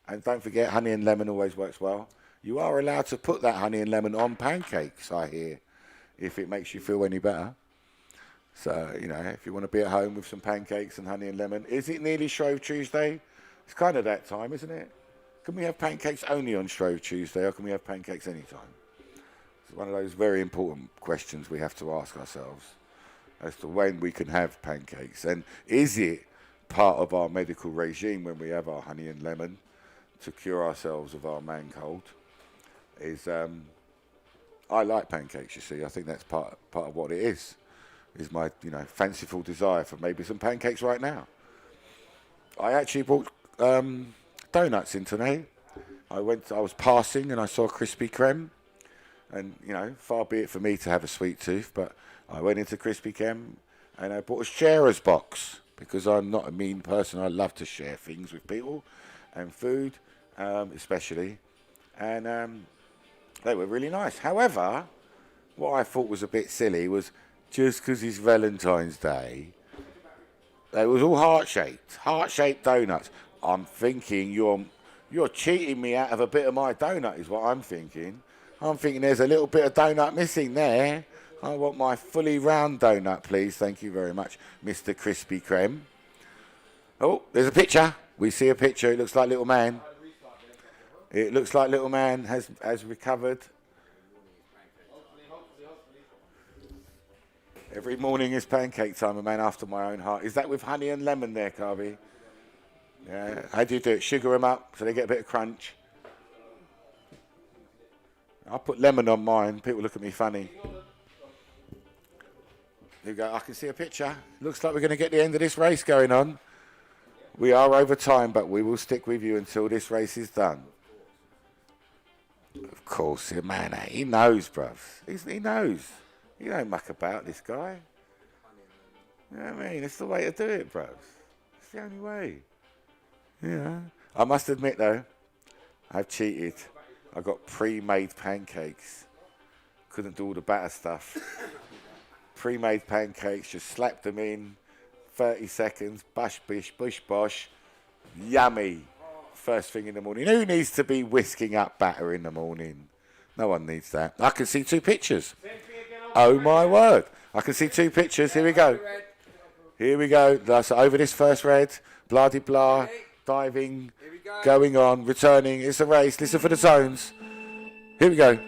And don't forget, honey and lemon always works well. You are allowed to put that honey and lemon on pancakes, I hear, if it makes you feel any better. So, if you want to be at home with some pancakes and honey and lemon. Is it nearly Shrove Tuesday? It's kind of that time, isn't it? Can we have pancakes only on Shrove Tuesday, or can we have pancakes anytime? It's one of those very important questions we have to ask ourselves as to when we can have pancakes. And is it part of our medical regime when we have our honey and lemon to cure ourselves of our man cold? I like pancakes, you see. I think that's part of what it is my, fanciful desire for maybe some pancakes right now. I actually brought donuts in today. I was passing and I saw Krispy Kreme. And, far be it for me to have a sweet tooth, but I went into Krispy Kreme and I bought a sharer's box because I'm not a mean person. I love to share things with people and food, especially. And they were really nice. However, what I thought was a bit silly was just because it's Valentine's Day, it was all heart-shaped donuts. I'm thinking you're cheating me out of a bit of my donut is what I'm thinking. I'm thinking there's a little bit of donut missing there. I want my fully round donut, please. Thank you very much, Mr. Krispy Kreme. Oh, there's a picture. We see a picture. It looks like little man. It looks like little man has recovered. Every morning is pancake time, a man after my own heart. Is that with honey and lemon there, Carby? Yeah. How do you do it? Sugar them up so they get a bit of crunch. I put lemon on mine. People look at me funny. There you go. I can see a picture. Looks like we're going to get the end of this race going on. We are over time, but we will stick with you until this race is done. Of course, man, he knows, bruv. He knows. You don't muck about, this guy. You know what I mean? It's the way to do it, bro. It's the only way. Yeah. I must admit, though, I've cheated. I got pre-made pancakes. Couldn't do all the batter stuff. Pre-made pancakes, just slapped them in. 30 seconds, bush, bish, bush, bosh. Yummy. First thing in the morning. Who needs to be whisking up batter in the morning? No one needs that. I can see two pictures. Oh my word. I can see two pictures. Here we go. Here we go. So over this first red. Blah de blah. Diving. Going on. Returning. It's a race. Listen for the zones. Here we go.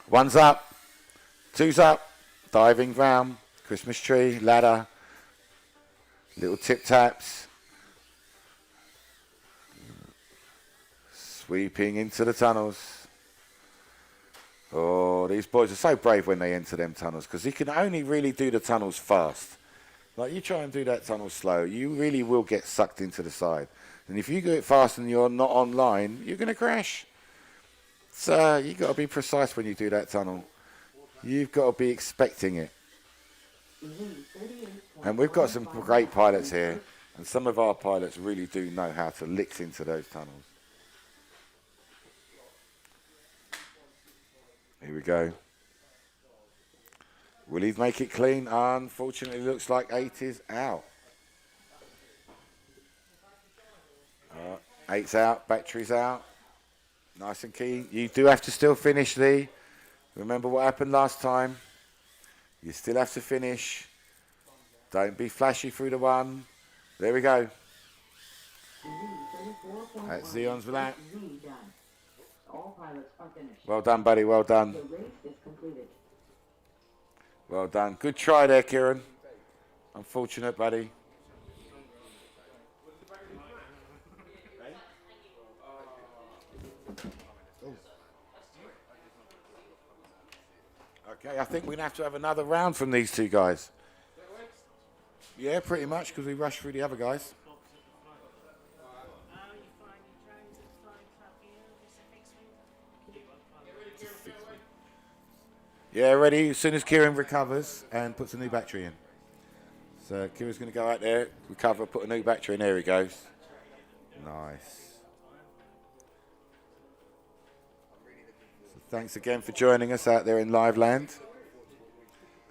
One's up. Two's up. Diving round. Christmas tree. Ladder. Little tip taps. Sweeping into the tunnels. Oh, these boys are so brave when they enter them tunnels because you can only really do the tunnels fast. Like you try and do that tunnel slow, you really will get sucked into the side. And if you do it fast and you're not online, you're going to crash. So you've got to be precise when you do that tunnel. You've got to be expecting it. And we've got some great pilots here. And some of our pilots really do know how to lick into those tunnels. Here we go. Will he make it clean? Unfortunately, looks like 8 is out. 8's out, battery's out. Nice and key. You do have to still finish, Lee. Remember what happened last time. You still have to finish. Don't be flashy through the one. There we go. That's Zion's lap. All pilots are finished. Well done, buddy. Well done. The race is completed. Well done. Good try there, Kieran. Unfortunate, buddy. Okay, I think we're going to have another round from these two guys. Yeah, pretty much, because we rushed through the other guys. Yeah, ready as soon as Kieran recovers and puts a new battery in. So Kieran's going to go out there, recover, put a new battery in. There he goes. Nice. So thanks again for joining us out there in live land.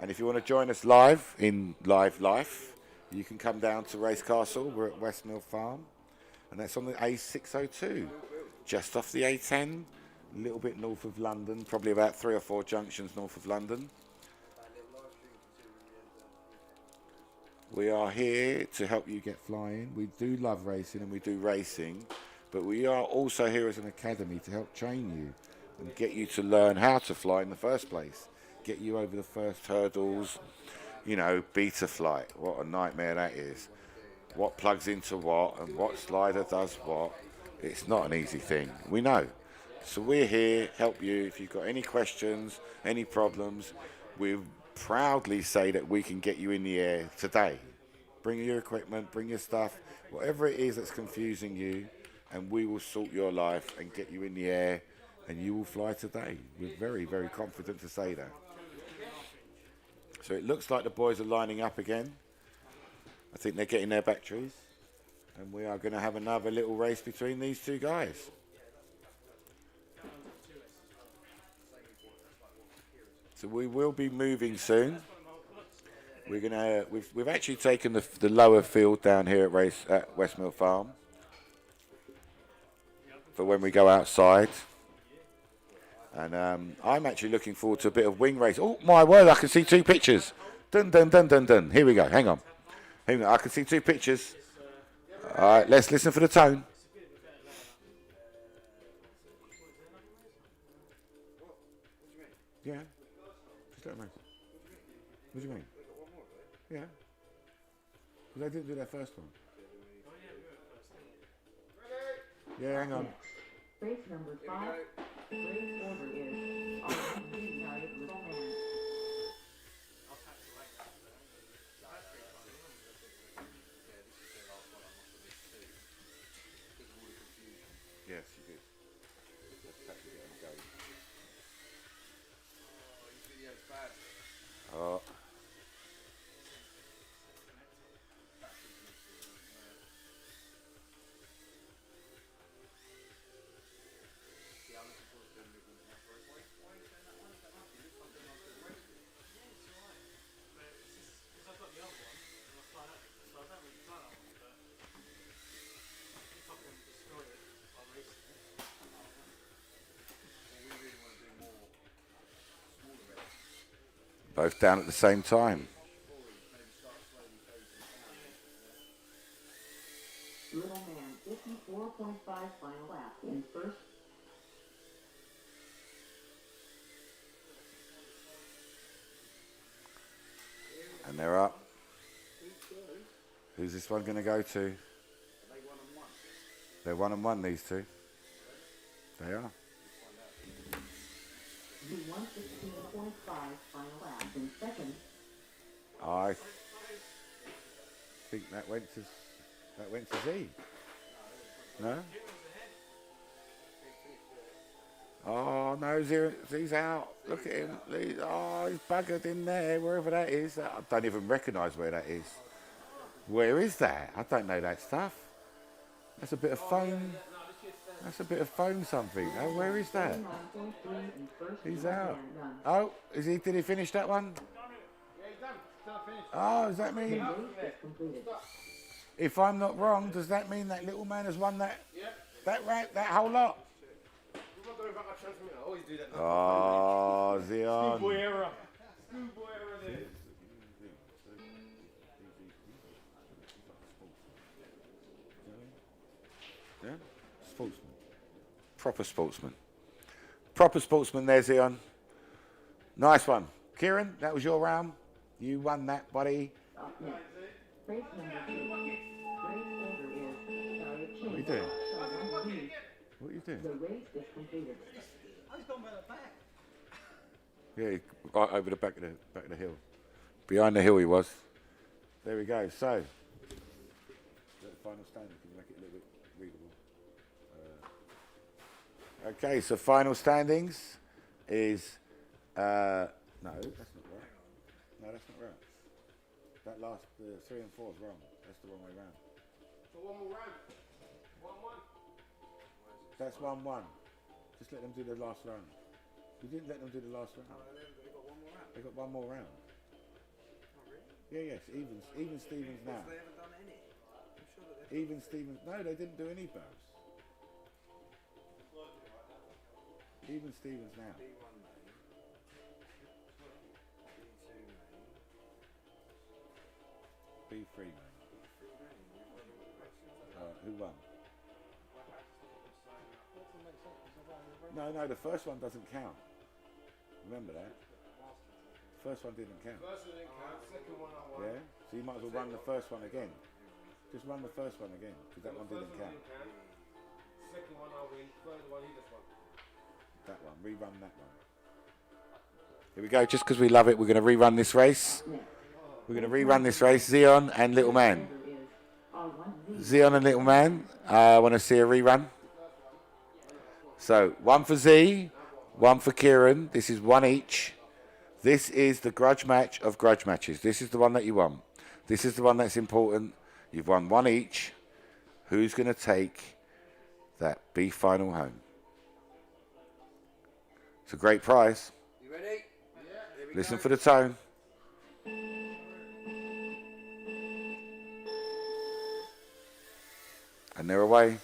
And if you want to join us live in live life, you can come down to RaceCastle. We're at Westmill Farm. And that's on the A602, just off the A10. A little bit north of London, probably about 3 or 4 junctions north of London. We are here to help you get flying. We do love racing and we do racing, but we are also here as an academy to help train you and get you to learn how to fly in the first place. Get you over the first hurdles, beta flight. What a nightmare that is. What plugs into what and what slider does what. It's not an easy thing. We know. So we're here, help you. If you've got any questions, any problems, we proudly say that we can get you in the air today. Bring your equipment, bring your stuff, whatever it is that's confusing you, and we will sort your life and get you in the air and you will fly today. We're very, very confident to say that. So it looks like the boys are lining up again. I think they're getting their batteries. And we are going to have another little race between these two guys. So we will be moving soon. We've actually taken the lower field down here at Westmill Farm for when we go outside. And I'm actually looking forward to a bit of wing race. Oh my word! I can see two pictures. Dun dun dun dun dun. Here we go. Hang on. I can see two pictures. All right, let's listen for the tone. Yeah. Just let them race. What do you mean? Yeah. Because they didn't do their first one. Yeah, hang on. Race number 5. Race order is R1 United Little Man. Yes, you did. Let's pack it and go. Oh. Both down at the same time. Little Man, 54.5 final lap in first. And they're up. Who's this one going to go to? They're 1-1, these two. They are. The 116.5 final lap in second. I think that went to Z. No? Oh no, Z's out. Look at him. Oh, he's buggered in there, wherever that is. I don't even recognise where that is. Where is that? I don't know that stuff. That's a bit of foam. That's a bit of foam something. Oh, where is that? He's out. Oh, did he finish that one? Yeah, he's done. Still finished. Oh, does that mean, if I'm not wrong, does that mean that little man has won that? Yep. That whole lot? We're not going back our transmitter. I always do that. Oh, Zion. Schoolboy error. Schoolboy error there. Yeah? Sportsman. Proper sportsman. Proper sportsman there, Zion. Nice one. Kieran, that was your round. You won that, buddy. Race number 2. Race order is What are you doing? What are you doing? The race is completed. I was going by the back. Yeah, right over the back of the hill. Behind the hill he was. There we go. So, the final standing. Can you make it a little bit readable? Okay, so final standings is no, that's not right. No, that's not right. That last 3 and 4 is wrong. That's the wrong way round. So one more round. 1-1. That's 1-1. Just let them do the last round. You didn't let them do the last round. They got one more round. They got one more round. Oh, really? Yeah, yes, even Stevens now. They haven't done any. I'm sure that they've Even Stevens. No, they didn't do any bows. Even Stevens now. B1 main. B2 main. B3 man. B3 main. Who won? No, the first one doesn't count. Remember that. First one didn't count. First one didn't count. Second one I won. Yeah. So you might as well run the first one again. Just run the first one again because that one didn't count. Second one I win. Third one he just won. That one. Rerun that one. Here we go. Just because we love it, we're going to rerun this race. We're going to rerun this race. Zion and Little Man. Zion and Little Man. I want to see a rerun. So, one for Z, one for Kieran. This is one each. This is the grudge match of grudge matches. This is the one that you want. This is the one that's important. You've won one each. Who's going to take that beef final home? It's a great prize. You ready? Listen for the tone. And they're away.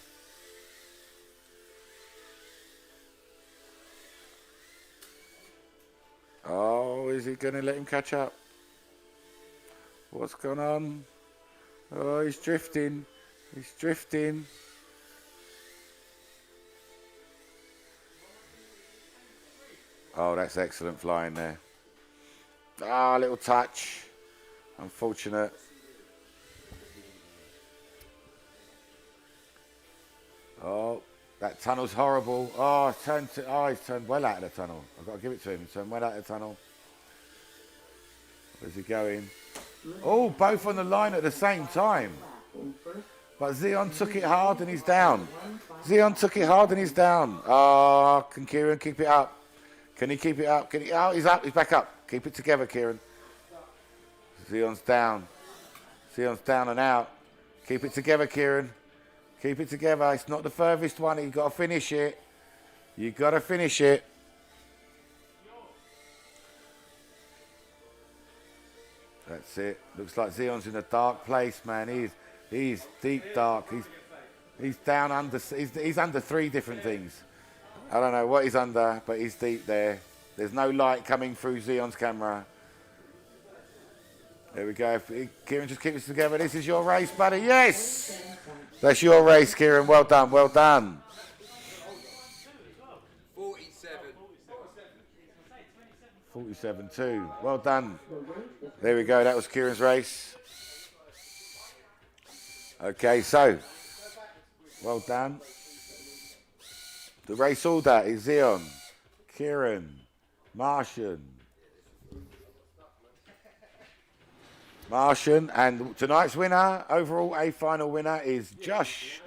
Oh, is he going to let him catch up? What's going on? Oh, he's drifting. He's drifting. Oh, that's excellent flying there. Ah, little touch. Unfortunate. Oh, that tunnel's horrible. Oh, he's turned well out of the tunnel. I've got to give it to him. He's turned well out of the tunnel. Where's he going? Oh, both on the line at the same time. But Zeon took it hard and he's down. Zeon took it hard and he's down. Oh, can Kieran keep it up? Can he keep it up? Can he? Oh, he's up. He's back up. Keep it together, Kieran. Zeon's down. Zeon's down and out. Keep it together, Kieran. Keep it together. It's not the furthest one. You've got to finish it. You've got to finish it. That's it. Looks like Zeon's in a dark place, man. He's deep dark. He's down under. He's under 3 different things. I don't know what he's under, but he's deep there. There's no light coming through Zeon's camera. There we go. Kieran, just keep this together. This is your race, buddy. Yes! That's your race, Kieran. Well done, well done. 47-2. Well done. There we go. That was Kieran's race. Okay, so. Well done. The race order is Zeon, Kieran, Martian, and tonight's winner, overall A final winner, is Josh.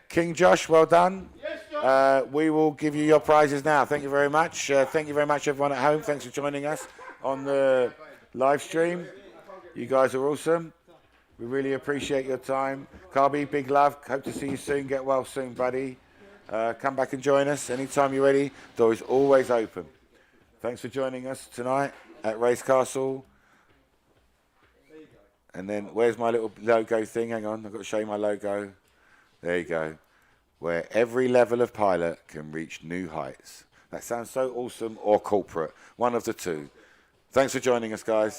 King Josh, well done. We will give you your prizes now. Thank you very much. Thank you very much, everyone at home. Thanks for joining us on the live stream. You guys are awesome. We really appreciate your time. Carby, big love. Hope to see you soon. Get well soon, buddy. Come back and join us anytime you're ready. Door is always open. Thanks for joining us tonight at RaceCastle. And then where's my little logo thing? Hang on, I've got to show you my logo. There you go. Where every level of pilot can reach new heights. That sounds so awesome or corporate. One of the two. Thanks for joining us, guys.